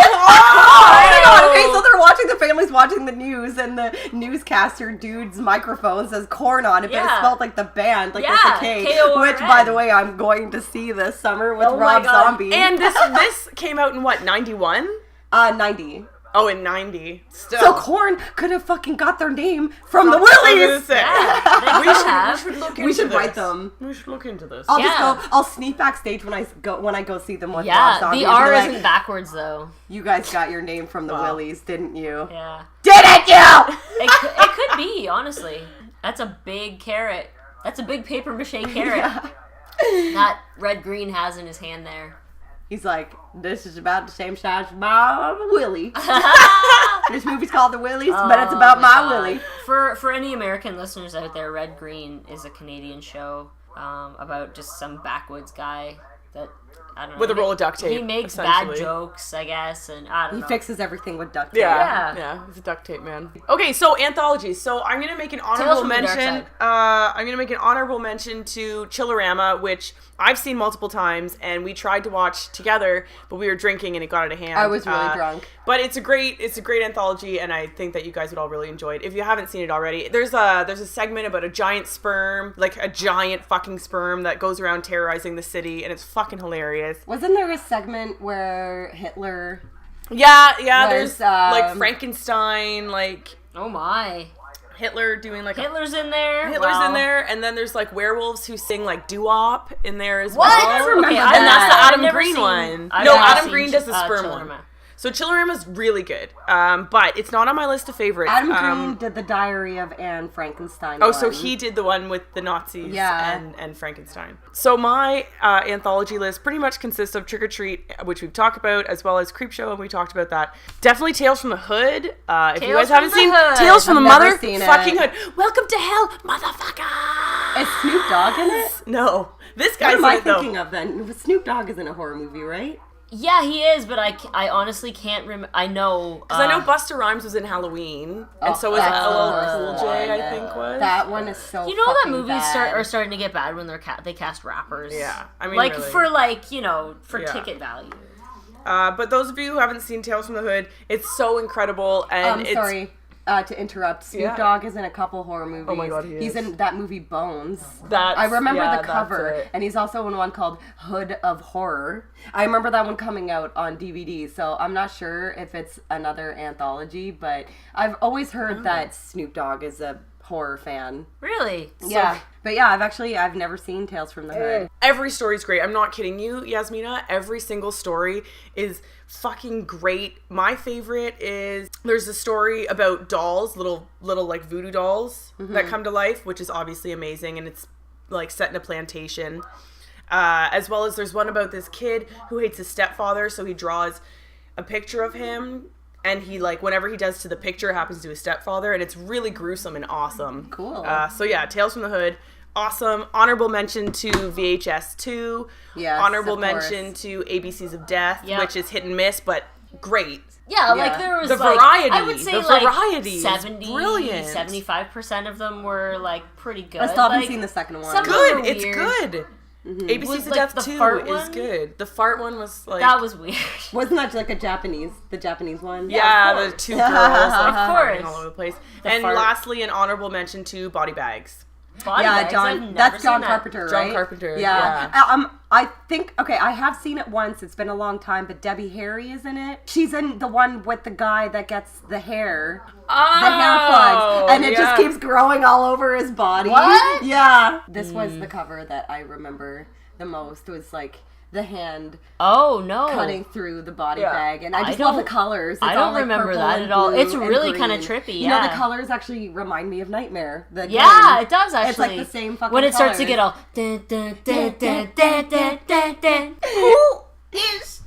Oh my god, okay, so the family's watching the news, and the newscaster dude's microphone says Corn on it, but it spelled like the band, like with the K. K-O-R-N. Which, by the way, I'm going to see this summer with Oh my Rob God. Zombie. And this came out in what, 91? 90. Oh, in 90. Still. So Corn could have fucking got their name from the I was gonna Willies! say. Yeah, We should look into We should this. write them. We should look into this. I'll sneak backstage when I go see them with Rob Yeah, Zombie. the and be R like, isn't backwards, though. you guys got your name from the Willies, didn't you? Yeah. Didn't you? It could be, honestly. That's a big carrot. That's a big paper mache carrot that Red Green has in his hand there. He's like, this is about the same size as my Willie. This movie's called The Willies, but it's about my God. Willie. For any American listeners out there, Red Green is a Canadian show about just some backwoods guy that I don't know. With a roll of duct tape. He makes bad jokes, I guess, and I don't know. He fixes everything with duct tape. Yeah, he's a duct tape man. Okay, so anthologies. So I'm gonna make an honorable mention. I'm gonna make an honorable mention to Chillerama, which I've seen multiple times, and we tried to watch together, but we were drinking and it got out of hand. I was really drunk. But it's a great anthology, and I think that you guys would all really enjoy it. If you haven't seen it already, there's a segment about a giant sperm, like a giant fucking sperm that goes around terrorizing the city, and it's fucking hilarious. Wasn't there a segment where Hitler... Yeah, there's like Frankenstein, like... Oh my. Hitler doing like Hitler's in there. Hitler's in there, and then there's like werewolves who sing like doo-wop in there as what? well. I remember that. And that's the Adam I've never Green seen, one. I've No, never Adam seen Green does the sperm Chillerama. one. So Chillerama's really good, but it's not on my list of favorites. Adam Green did the Diary of Anne Frankenstein Oh, one. so he did the one with the Nazis Yeah. and Frankenstein. So my anthology list pretty much consists of Trick or Treat, which we've talked about, as well as Creepshow, and we talked about that. Definitely Tales from the Hood. If you guys haven't seen Tales from the I've never seen Motherfucking it. Hood, welcome to hell, motherfucker! Is Snoop Dogg in it? No. This What guy's am I in it, though. thinking of then? Snoop Dogg is in a horror movie, right? Yeah, he is, but I honestly can't remember. I know. Because I know Busta Rhymes was in Halloween, and so was LL Cool J, I think was. That one is so You know that fucking movies bad. are starting to get bad when they cast rappers. Yeah, I mean, like really. for Yeah. ticket value. But those of you who haven't seen Tales from the Hood, it's so incredible, and it's... Sorry to interrupt. Snoop Yeah. Dogg is in a couple horror movies. Oh my God, he He's is. in that movie Bones. That's- I remember yeah, the cover, that's it. and he's also in one called Hood of Horror. I remember that one coming out on DVD, so I'm not sure if it's another anthology, but I've always heard that Snoop Dogg is a horror fan. Really? Yeah. But yeah, I've never seen Tales from the Hood. Every story's great. I'm not kidding you, Yasmina. Every single story is fucking great. My favorite is there's a story about dolls, little like voodoo dolls that come to life, which is obviously amazing, and it's like set in a plantation. As well as there's one about this kid who hates his stepfather, so he draws a picture of him, and he like whenever he does to the picture, it happens to his stepfather, and it's really gruesome and awesome. Cool. So yeah, Tales from the Hood. Awesome. Honorable mention to VHS 2. Yes, Honorable of course. mention to ABCs of Death, Yep. which is hit and miss, but great. Yeah, Yeah. like there was The like, variety. I would say The like variety is 70, brilliant. 75% of them were like pretty good. I still haven't Like, seen the second one. some- Good. were It's weird. good. ABCs Was, of like, Death the 2 fart is one? good. The fart one was like... That was weird. Wasn't that like the Japanese one? Yeah, of the course. two girls like Of farting course. all over the place. The And fart. lastly, an honorable mention to Body Bags. Body Yeah, Bags, I've John. never That's seen John that. Carpenter, right? John Carpenter, Yeah. yeah. I think. Okay, I have seen it once. It's been a long time, but Debbie Harry is in it. She's in the one with the guy that gets the hair, the hair plugs, and it just keeps growing all over his body. What? Yeah. This was the cover that I remember the most. It was like the hand Oh no. cutting through the body Yeah. bag, and I I just love the don't- colors. It's I all don't like remember purple that and at all. blue It's and really kinda green. trippy, You know, the yeah. colors actually remind me of Nightmare. The Yeah, game. it does actually. It's like the same fucking when it starts to colors. get all dun, dun, dun, dun, dun, dun, dun, dun. Who is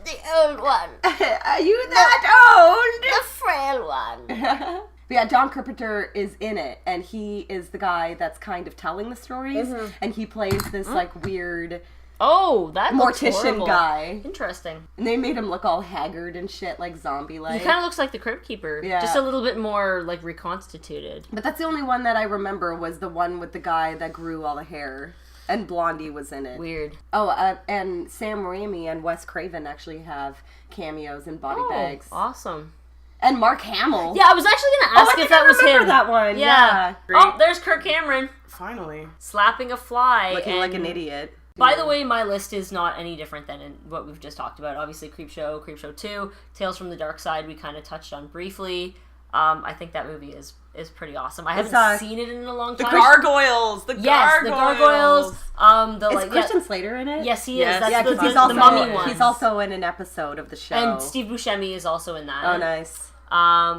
the old one? Are you that The frail one. old? But yeah, John Carpenter is in it, and he is the guy that's kind of telling the stories, and he plays this like weird Oh, that looks mortician horrible. guy. Interesting. And they made him look all haggard and shit, like zombie-like. He kind of looks like the Crypt Keeper. Yeah. Just a little bit more like reconstituted. But that's the only one that I remember was the one with the guy that grew all the hair. And Blondie was in it. Weird. Oh, and Sam Raimi and Wes Craven actually have cameos in Body Bags. Awesome. And Mark Hamill. Yeah, I was actually going to ask I if think I that was remember him. that one. Yeah. Great. Oh, there's Kirk Cameron Finally. slapping a fly. Looking and like an idiot. By the way, my list is not any different than in what we've just talked about. Obviously, Creepshow, Creepshow 2, Tales from the Dark Side, we kind of touched on briefly. I think that movie is pretty awesome. I haven't seen it in a long The time. gargoyles! The Yes, the gargoyles. Is Christian Slater in it? Yes, he is. Yes. That's Yeah, the, because he's the also mummy one. he's also in an episode of the show. And Steve Buscemi is also in that. Oh, nice.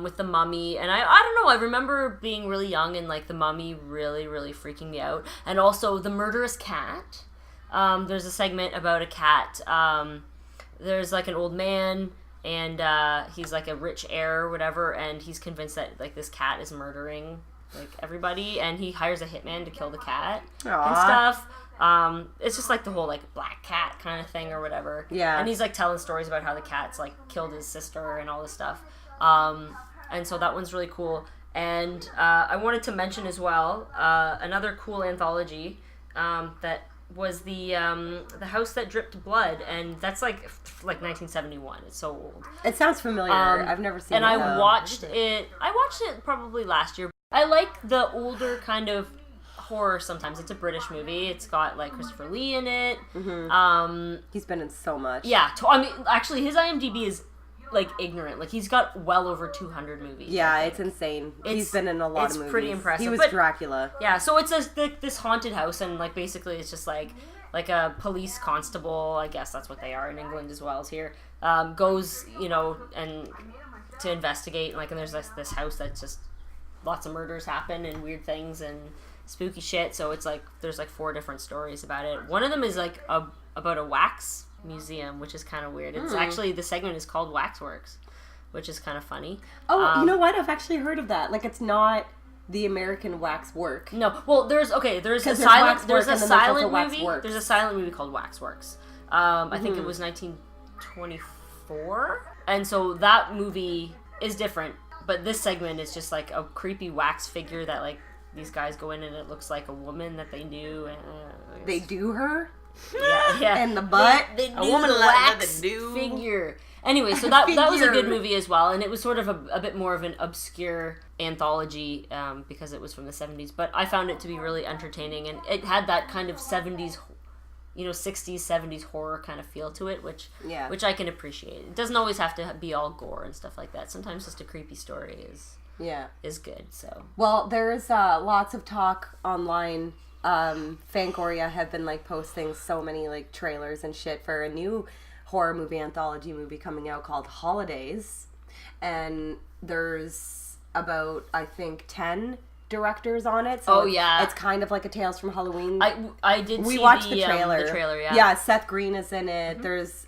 With the mummy, and I don't know, I remember being really young and like the mummy really, really freaking me out. And also the murderous cat. There's a segment about a cat. There's like an old man, and he's like a rich heir or whatever, and he's convinced that like this cat is murdering like everybody, and he hires a hitman to kill the cat and Aw. stuff. It's just like the whole like black cat kind of thing or whatever. Yeah. And he's like telling stories about how the cat's like killed his sister and all this stuff. And so that one's really cool. And I wanted to mention as well another cool anthology that was the House That Dripped Blood, and that's like 1971. It's so old. It sounds familiar. I've never seen and it. I watched it. I watched it probably last year. I like the older kind of horror sometimes. It's a British movie. It's got like Christopher Lee in it. Mm-hmm. He's been in so much. Yeah. I mean, actually, his IMDb is like ignorant. Like he's got well over 200 movies. Yeah, it's insane. He's been in a lot of movies. It's pretty impressive. He was Dracula. Yeah, so it's this haunted house, and like basically it's just like a police constable, I guess that's what they are in England as well as here, goes, and to investigate, and there's this house that's just lots of murders happen and weird things and spooky shit. So it's like there's like 4 different stories about it. One of them is like about a wax museum, which is kind of weird. It's actually, the segment is called Waxworks, which is kind of funny. Oh, you know what? I've actually heard of that. Like, it's not the American wax work. No, well, there's a There's silent Wax movie. Works. There's a silent movie called Waxworks. I think it was 1924, and so that movie is different. But this segment is just like a creepy wax figure that like these guys go in, and it looks like a woman that they knew. And They do her? Yeah. And the butt? They do A woman the like wax the do. figure. Anyway, so that was a Figure. good movie as well, and it was sort of a bit more of an obscure anthology because it was from the 70s, but I found it to be really entertaining, and it had that kind of 70s, 60s, 70s horror kind of feel to it, which I can appreciate. It doesn't always have to be all gore and stuff like that. Sometimes just a creepy story is good. So Well, there's lots of talk online. Fangoria have been like posting so many like trailers and shit for a new horror movie anthology movie coming out called Holidays, and there's about I think 10 directors on it. So it's kind of like a Tales from Halloween. I did. We see watched the trailer. The trailer, yeah. Yeah, Seth Green is in it. There's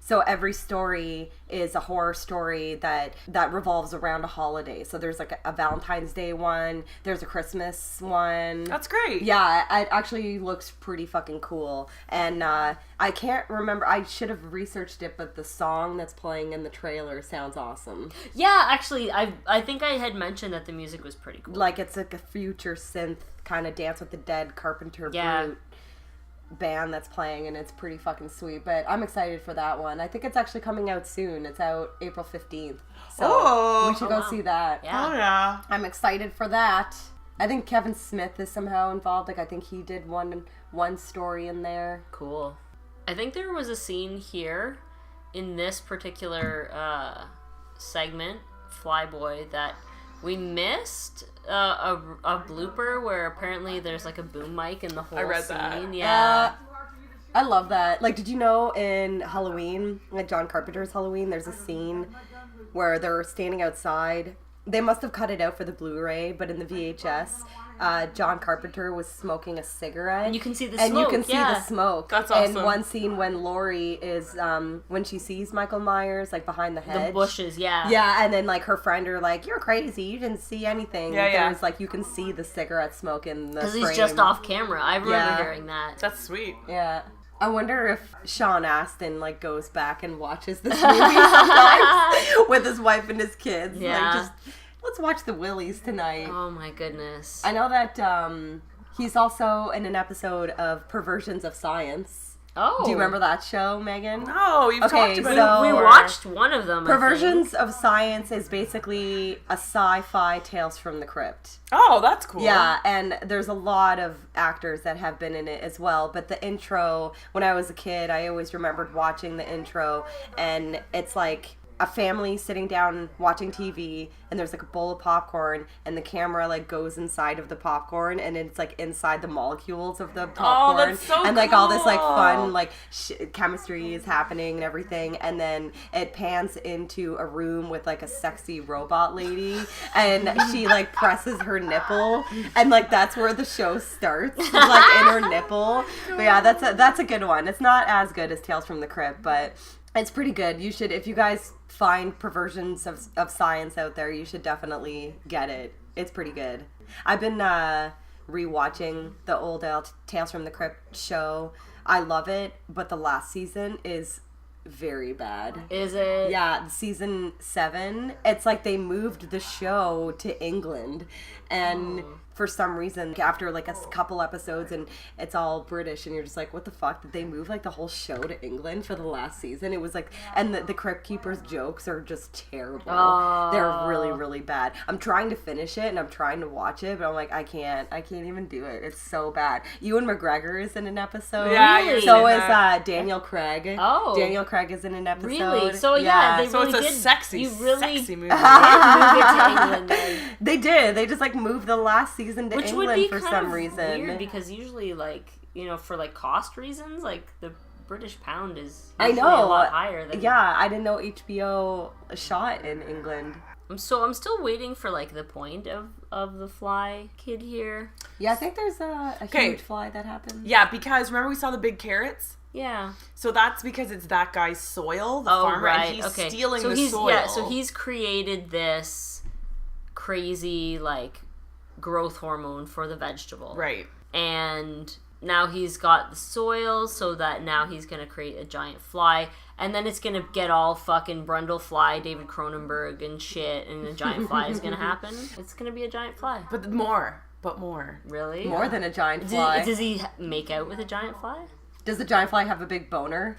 so every story is a horror story that revolves around a holiday. So there's like a Valentine's Day one. There's a Christmas one. That's great. Yeah, it actually looks pretty fucking cool. And I can't remember. I should have researched it, but the song that's playing in the trailer sounds awesome. Yeah, actually, I think I had mentioned that the music was pretty cool. Like it's like a future synth kind of Dance with the Dead Carpenter Brute band that's playing, and it's pretty fucking sweet. But I'm excited for that one. I think it's actually coming out soon. It's out April 15th. So we should go see that. Yeah. Oh, yeah. I'm excited for that. I think Kevin Smith is somehow involved. Like I think he did one story in there. Cool. I think there was a scene here in this particular segment, Flyboy, that we missed a blooper where apparently there's like a boom mic in the whole scene. That. Yeah. I love that. Like, did you know in Halloween, like John Carpenter's Halloween, there's a scene where they're standing outside. They must have cut it out for the Blu-ray, but in the VHS, John Carpenter was smoking a cigarette. And you can see the and smoke. you can see the smoke. That's awesome. And one scene when Laurie is, when she sees Michael Myers, like behind the hedge. The bushes, yeah. Yeah, and then like her friend are like, "You're crazy. You didn't see anything." Yeah, yeah. There's like you can see the cigarette smoke in the Because frame. he's just off camera. I remember hearing that. That's sweet. Yeah. I wonder if Sean Astin like goes back and watches this movie sometimes with his wife and his kids. Yeah. Like, just let's watch the Willies tonight. Oh my goodness. I know that he's also in an episode of Perversions of Science. Oh. Do you remember that show, Megan? No, you've talked about so- it We before. watched one of them. Perversions of Science is basically a sci-fi Tales from the Crypt. Oh, that's cool. Yeah, and there's a lot of actors that have been in it as well. But the intro, when I was a kid, I always remembered watching the intro, and it's like a family sitting down watching TV, and there's like a bowl of popcorn, and the camera like goes inside of the popcorn, and it's like inside the molecules of the popcorn. that's so and like all this like cool. fun like chemistry is happening and everything, and then it pans into a room with like a sexy robot lady, and she like presses her nipple, and like that's where the show starts, like in her nipple. But yeah, that's a good one. It's not as good as Tales from the Crypt, but it's pretty good. You should, if you guys find Perversions of Science out there, you should definitely get it. It's pretty good. I've been rewatching the old Tales from the Crypt show. I love it, but the last season is very bad. Is it? Yeah, season 7. It's like they moved the show to England, and for some reason, after like a couple episodes, and it's all British, and you're just like, what the fuck? Did they move like the whole show to England for the last season? It was like, and the Crypt Keeper's jokes are just terrible. They're really, really bad. I'm trying to finish it, and I'm trying to watch it, but I'm like, I can't even do it. It's so bad. Ewan McGregor is in an episode. Yeah, Really? So is Daniel Craig. Oh. Daniel Craig is in an episode. Really? So yeah, they So really it's a did. sexy, you really sexy movie. did move it to England. Then. They did. They just like moved the last season to Which England would be for kind some of reason. weird because usually, like, you know, for like cost reasons, like the British pound is I usually know. a lot higher than. Yeah, I didn't know HBO shot in England. I'm still waiting for like the point of the fly kid here. Yeah, I think there's a huge fly that happens. Yeah, because remember we saw the big carrots? Yeah. So that's because it's that guy's soil, the farmer, right. and he's Okay. stealing so the soil. Yeah, so he's created this crazy, like, growth hormone for the vegetable. Right. And now he's got the soil, so that now he's going to create a giant fly. And then it's going to get all fucking Brundlefly, David Cronenberg and shit, and a giant fly is going to happen. It's going to be a giant fly. But more. Really? More than a giant fly. Does he make out with a giant fly? Does the giant fly have a big boner?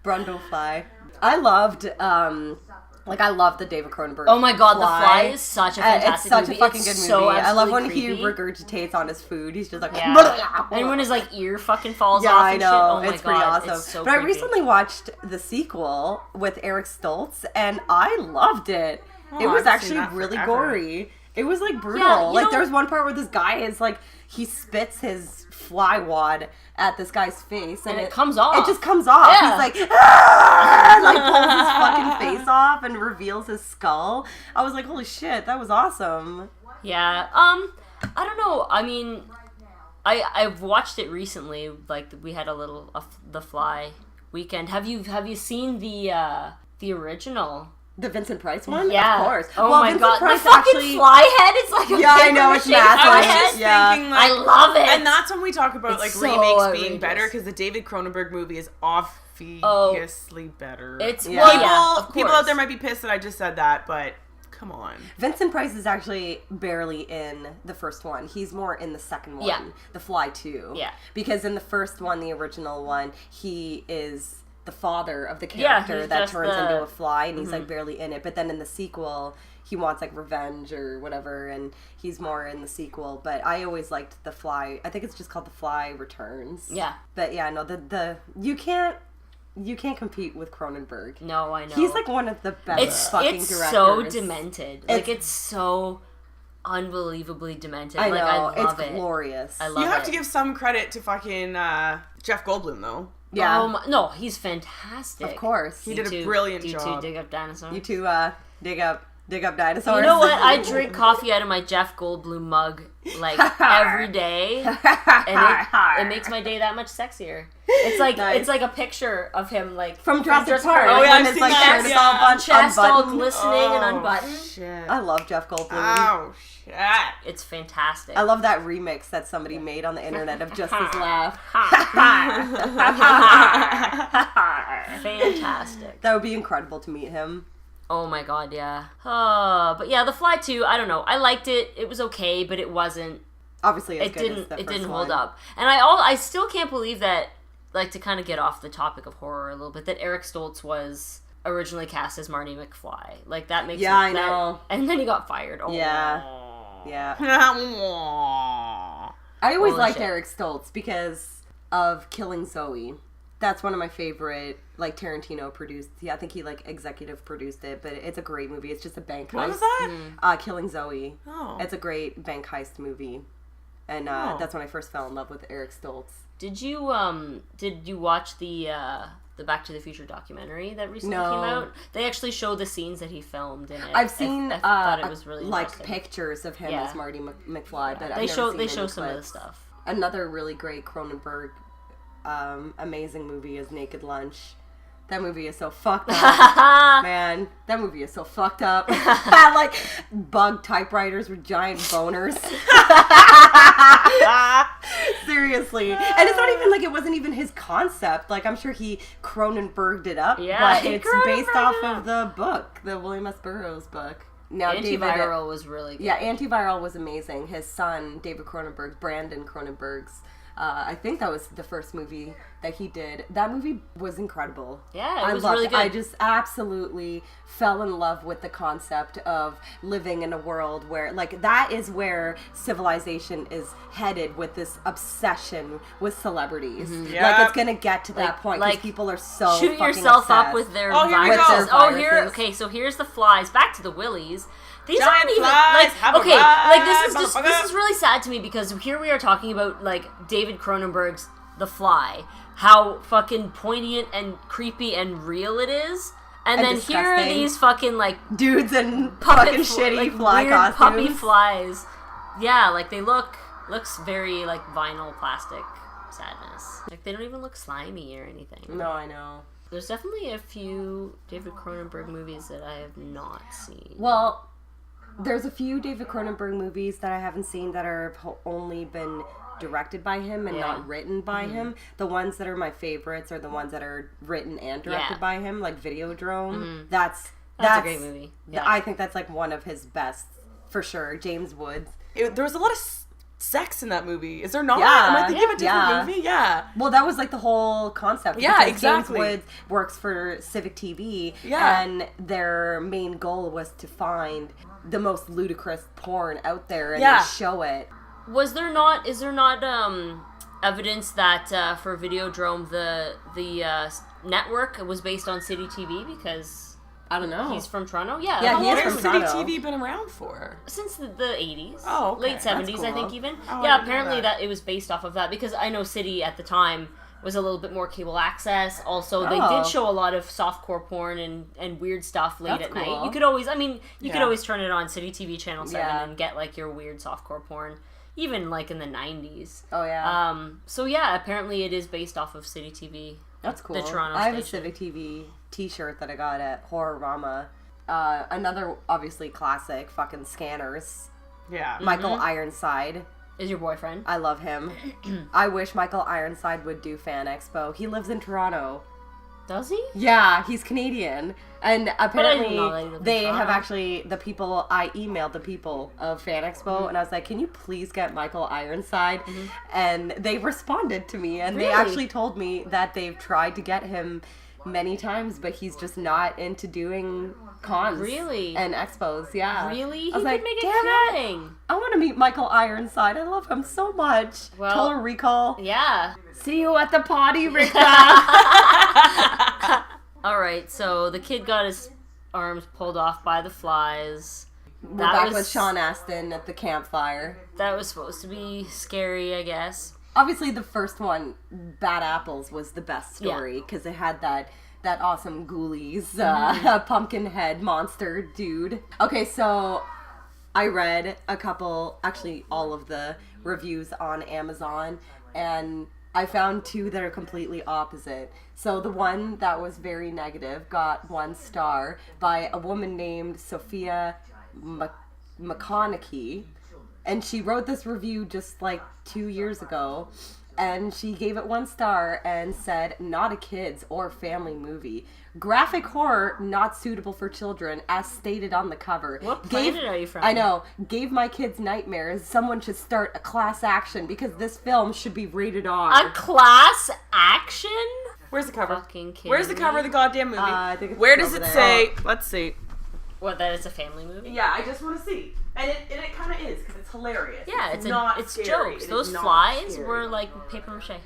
Brundlefly. I loved the David Cronenberg. Oh my god, The Fly is such a fantastic It's such movie. a fucking It's good movie. so I love when absolutely he creepy. regurgitates on his food. He's just like, Yeah. And when his like ear fucking falls yeah, off I and know. shit. Oh my It's pretty god, awesome. it's so but I creepy. recently watched the sequel with Eric Stoltz, and I loved it. Oh, It was I've seen actually that really forever. gory. It was like brutal. Yeah, you like know- there was one part where this guy is like, he spits his fly wad at this guy's face, And it comes off. It just comes off. Yeah. He's like, ah! And, like pulls his fucking face off and reveals his skull. I was like, holy shit, that was awesome. Yeah. I don't know. I mean, I've watched it recently. Like we had a little The Fly weekend. Have you seen the original? The Vincent Price one? Yeah. Of course. Oh well, my Vincent god. Price the fucking actually, fly head. It's like a Yeah, I paper know, it's mache massive. fly I was head. just Yeah. thinking, like, I love it. and that's when we talk about It's like so remakes outrageous. being better, because the David Cronenberg movie is obviously better. It's Yeah. well, yeah. Of People course. out there might be pissed that I just said that, but come on. Vincent Price is actually barely in the first one. He's more in the second one, Yeah. The Fly 2. Yeah. Because in the first one, the original one, he is the father of the Yeah, character he's that just turns the- into a fly, and he's like barely in it. But then in the sequel, he wants like revenge or whatever, and he's more in the sequel. But I always liked The Fly. I think it's just called The Fly Returns. Yeah. But yeah, no, the you can't compete with Cronenberg. No, I know. He's like one of the best fucking it's directors. so demented. Like it's so unbelievably demented. I like know, I love it's it. glorious. I love You have it. to give some credit to fucking Jeff Goldblum, though. Yeah, Oh my, no, he's fantastic. of course. He did a brilliant do you job. Dig up dinosaurs. You two dig up dinosaurs. You know what? I drink coffee out of my Jeff Goldblum mug like every day, and it makes my day that much sexier. It's like Nice. it's like a picture of him like From Jurassic Park. Oh, like yeah, when I've his seen like that. shirt is Yeah. all chest all unbuttoned. glistening and unbuttoned. Shit. I love Jeff Goldblum. Oh, shit. It's fantastic. I love that remix that somebody made on the internet of just his laugh. Fantastic. That would be incredible to meet him. Oh my god, yeah. But yeah, The Fly 2, I don't know. I liked it. It was okay, but it wasn't. Obviously, as It good as didn't. the It first didn't one. hold up. And I still can't believe that. Like to kind of get off the topic of horror a little bit, that Eric Stoltz was originally cast as Marty McFly. Like that makes Yeah, I know. And then he got fired. Oh. Yeah. Yeah. Aw. I always Holy liked shit. Eric Stoltz because of Killing Zoe. That's one of my favorite, like, Tarantino produced. Yeah, I think he, like, executive produced it, but it's a great movie. It's just a bank heist. What was that? Killing Zoe. Oh. It's a great bank heist movie. And that's when I first fell in love with Eric Stoltz. Did you watch the Back to the Future documentary that recently No. came out? They actually show the scenes that he filmed in it. I've seen I thought it was really like interesting. pictures of him Yeah. as Marty McFly, but I've They never show seen they any show some of the clips. stuff. Another really great Cronenberg amazing movie is Naked Lunch. That movie is so fucked up. Man, that movie is so fucked up. Like, bug typewriters with giant boners. Seriously. And it's not even like it wasn't even his concept. Like, I'm sure he Cronenberged it up. Yeah, but it's based off of the book, the William S. Burroughs book. Now, Antiviral was really good. Yeah, Antiviral was amazing. His son, Brandon Cronenberg's, I think that was the first movie that he did. That movie was incredible. Yeah, it was really good. I just absolutely fell in love with the concept of living in a world where, like, that is where civilization is headed with this obsession with celebrities. Mm-hmm. Like, it's gonna get to that point because people are so shoot fucking yourself obsessed up with their viruses. Okay, so here's the flies. Back to the Willies. These Giant aren't even flies, have a ride, this is really sad to me because here we are talking about like David Cronenberg's The Fly, how fucking poignant and creepy and real it is, and then disgusting. here are these fucking like dudes and fucking shitty like, fly weird costumes. puppy flies. Yeah, like they looks very like vinyl plastic sadness. Like they don't even look slimy or anything. No, I know. There's definitely a few David Cronenberg movies that I have not seen. Well, there's a few David Cronenberg movies that I haven't seen that are only been directed by him and not written by him. The ones that are my favorites are the ones that are written and directed by him, like Videodrome. That's a great movie. Yeah. I think that's like one of his best, for sure. James Woods. There was a lot of sex in that movie. Is there not? Yeah. Am I thinking of a different movie? Yeah. Well, that was like the whole concept. Yeah, because exactly. James Woods works for Civic TV, Yeah. and their main goal was to find the most ludicrous porn out there and Yeah. show it. Is there not evidence that for Videodrome the network was based on City TV because I don't know. he's from Toronto? Yeah. Yeah, How he long is has from City Toronto. TV been around for? Since the 80s. Oh, okay. Late 70s, That's I cool. think even. Oh, I Yeah, didn't know apparently that. that it was based off of that because I know City at the time was a little bit more cable access. Also, they Oh. did show a lot of softcore porn and weird stuff late That's at night. cool. You could always, you could Yeah. always turn it on City TV Channel 7 Yeah. and get like your weird softcore porn, even like in the 90s. Oh, yeah. So yeah, apparently it is based off of City TV. That's cool. The Toronto I have a station. Civic TV t-shirt that I got at Horrorama. Another, obviously, classic, fucking Scanners. Yeah. Michael Ironside. Is your boyfriend? I love him. I wish Michael Ironside would do Fan Expo. He lives in Toronto. Does he? Yeah, he's Canadian. And apparently, know that he lived in they have Toronto. actually, I emailed the people of Fan Expo, and I was like, can you please get Michael Ironside? And they responded to me, and they Really? actually told me that they've tried to get him many times, but he's just not into doing cons. Really? And expos, yeah. Really? He I was could like, make damn a it. killing. I want to meet Michael Ironside. I love him so much. Well- Total Recall. Yeah. See you at the potty, Rika. Alright, so the kid got his arms pulled off by the flies. We're back with Sean Astin at the campfire. That was supposed to be scary, I guess. Obviously, the first one, Bad Apples, was the best story because it had that awesome Ghoulies pumpkin head monster dude. Okay, so I read a couple, actually all of the reviews on Amazon, and I found two that are completely opposite. So the one that was very negative got 1 star by a woman named Sophia McConaughey. And she wrote this review just like 2 years ago. And she gave it 1 star and said, not a kid's or family movie. Graphic horror not suitable for children, as stated on the cover. What planet are you from? I know. Gave my kids nightmares. Someone should start a class action because this film should be rated R. A class action? Where's the cover? Fucking kidding Where's the cover of the goddamn movie? I think it's Where does over it there. say? Let's see. What, that it's a family movie? Yeah, I just want to see. And it kind of is, because it's hilarious. Yeah, it's it's scary. jokes. It is Those not flies scary. were like paper mache.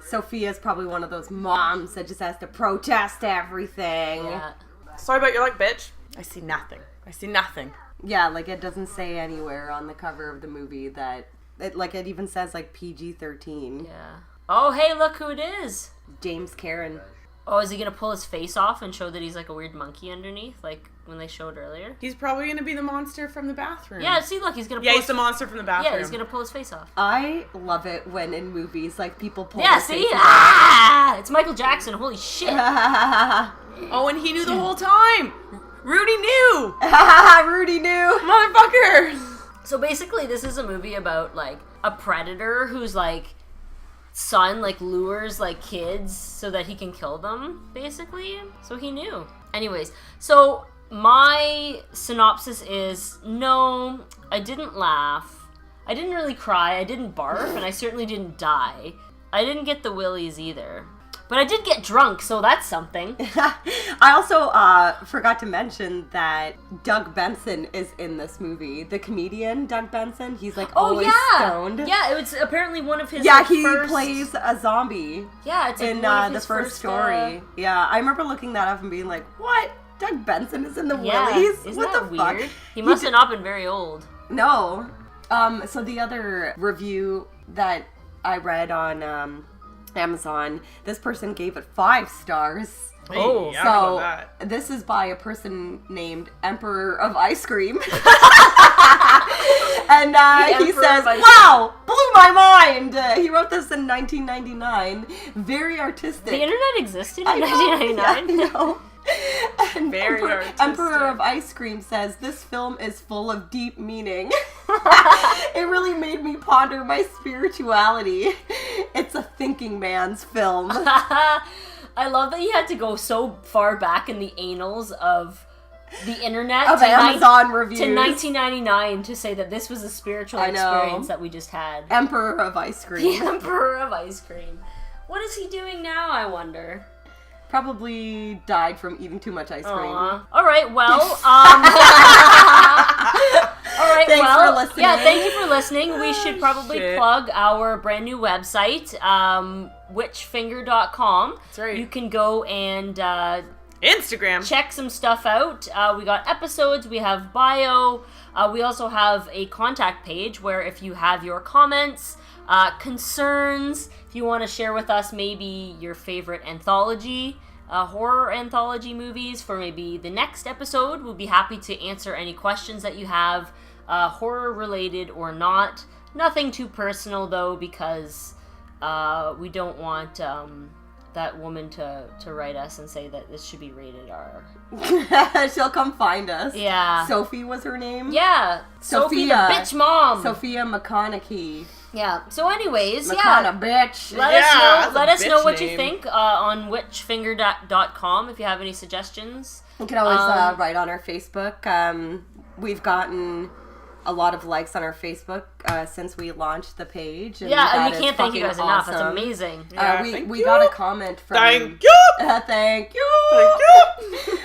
Sophia's probably one of those moms that just has to protest everything. Yeah. Sorry about your luck, bitch. I see nothing. I see nothing. Yeah, like it doesn't say anywhere on the cover of the movie that it even says like PG-13. Yeah. Oh, hey, look who it is. James Karen. Oh, is he gonna pull his face off and show that he's like a weird monkey underneath, like when they showed earlier? He's probably gonna be the monster from the bathroom. Yeah, see, look, he's gonna. Yeah, he's the monster from the bathroom. Yeah, he's gonna pull his face off. I love it when in movies, like, people pull Yeah, their see? faces Ah! It's Michael Jackson. Holy shit. off. Oh, and he knew the whole time. Rudy knew. Rudy knew. Motherfucker. So basically, this is a movie about, like, a predator who's, like, son, like, lures, like, kids so that he can kill them, basically. So he knew. Anyways, so my synopsis is, no, I didn't laugh. I didn't really cry. I didn't barf, and I certainly didn't die. I didn't get the willies either. But I did get drunk, so that's something. I also forgot to mention that Doug Benson is in this movie. The comedian Doug Benson, he's like always stoned. Yeah, it was apparently one of his he first... plays a zombie. Yeah, it's like in one of the his first story. Yeah, I remember looking that up and being like, what? Doug Benson is in the Willies? Isn't What that the weird? fuck? He must have not been very old. No. So the other review that I read on Amazon, this person gave it 5 stars. Hey, Oh, I don't know about So that. this is by a person named Emperor of Ice Cream. And he Emperor says, of Ice wow, blew my mind. He wrote this in 1999. Very artistic. The internet existed in I know, 1999? yeah, I know. And Very artistic. Emperor of Ice Cream says, this film is full of deep meaning. It really made me ponder my spirituality. It's a thinking man's film. I love that you had to go so far back in the annals of the internet Of to Amazon reviews. to 1999 to say that this was a spiritual I know. experience that we just had. Emperor of Ice The Cream. Emperor of Ice Cream. What is he doing now, I wonder? Probably died from eating too much ice cream. All right, well, all right, Thanks well, for listening. yeah, thank you for listening. We should probably Shit. plug our brand new website, witchfinger.com. That's right. You can go and Instagram. check some stuff out. We got episodes, we have bio, we also have a contact page where if you have your comments, concerns, if you want to share with us maybe your favorite anthology, horror anthology movies for maybe the next episode, we'll be happy to answer any questions that you have, horror related or not. Nothing too personal though, because we don't want that woman to write us and say that this should be rated R. She'll come find us. Yeah. Sophie was her name? Yeah. Sophie the Sophia. bitch mom. Sophia McConaughey. Yeah. So anyways, McCona bitch. Let Yeah, us know. that's a Let us know bitch what you name. think on witchfinger.com if you have any suggestions. You can always write on our Facebook. We've gotten a lot of likes on our Facebook since we launched the page. And Yeah, and that we is can't thank you guys fucking enough. That's awesome. amazing. Yeah, we thank we you. got a comment from... Thank you. Thank you. Thank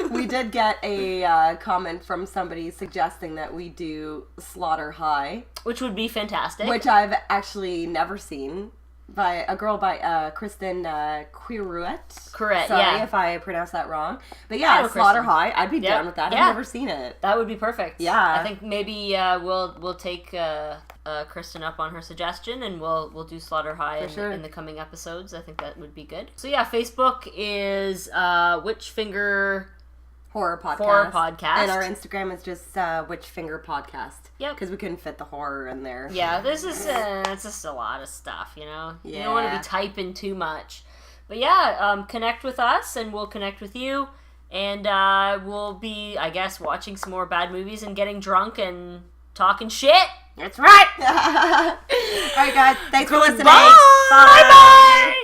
you. We did get a comment from somebody suggesting that we do Slaughter High, Which would be fantastic. which I've actually never seen. By a girl by Kristen Quirouette. Correct, Sorry yeah. if I pronounced that wrong. But I yeah, know Slaughter Kristen. High. I'd be Yep. down with that. Yeah. I've never seen it. That would be perfect. Yeah. I think maybe we'll take Kristen up on her suggestion, and we'll do Slaughter High sure. in the coming episodes. I think that would be good. So yeah, Facebook is Witchfinger. Horror podcast. Podcast. And our Instagram is just Witchfinger Podcast. Yep. Because we couldn't fit the horror in there. Yeah, this is it's just a lot of stuff, you know. You don't want to Yeah. be typing too much. But yeah, connect with us, and we'll connect with you, and we'll be, I guess, watching some more bad movies and getting drunk and talking shit. That's right. All right, guys. Thanks for listening. Bye. Bye.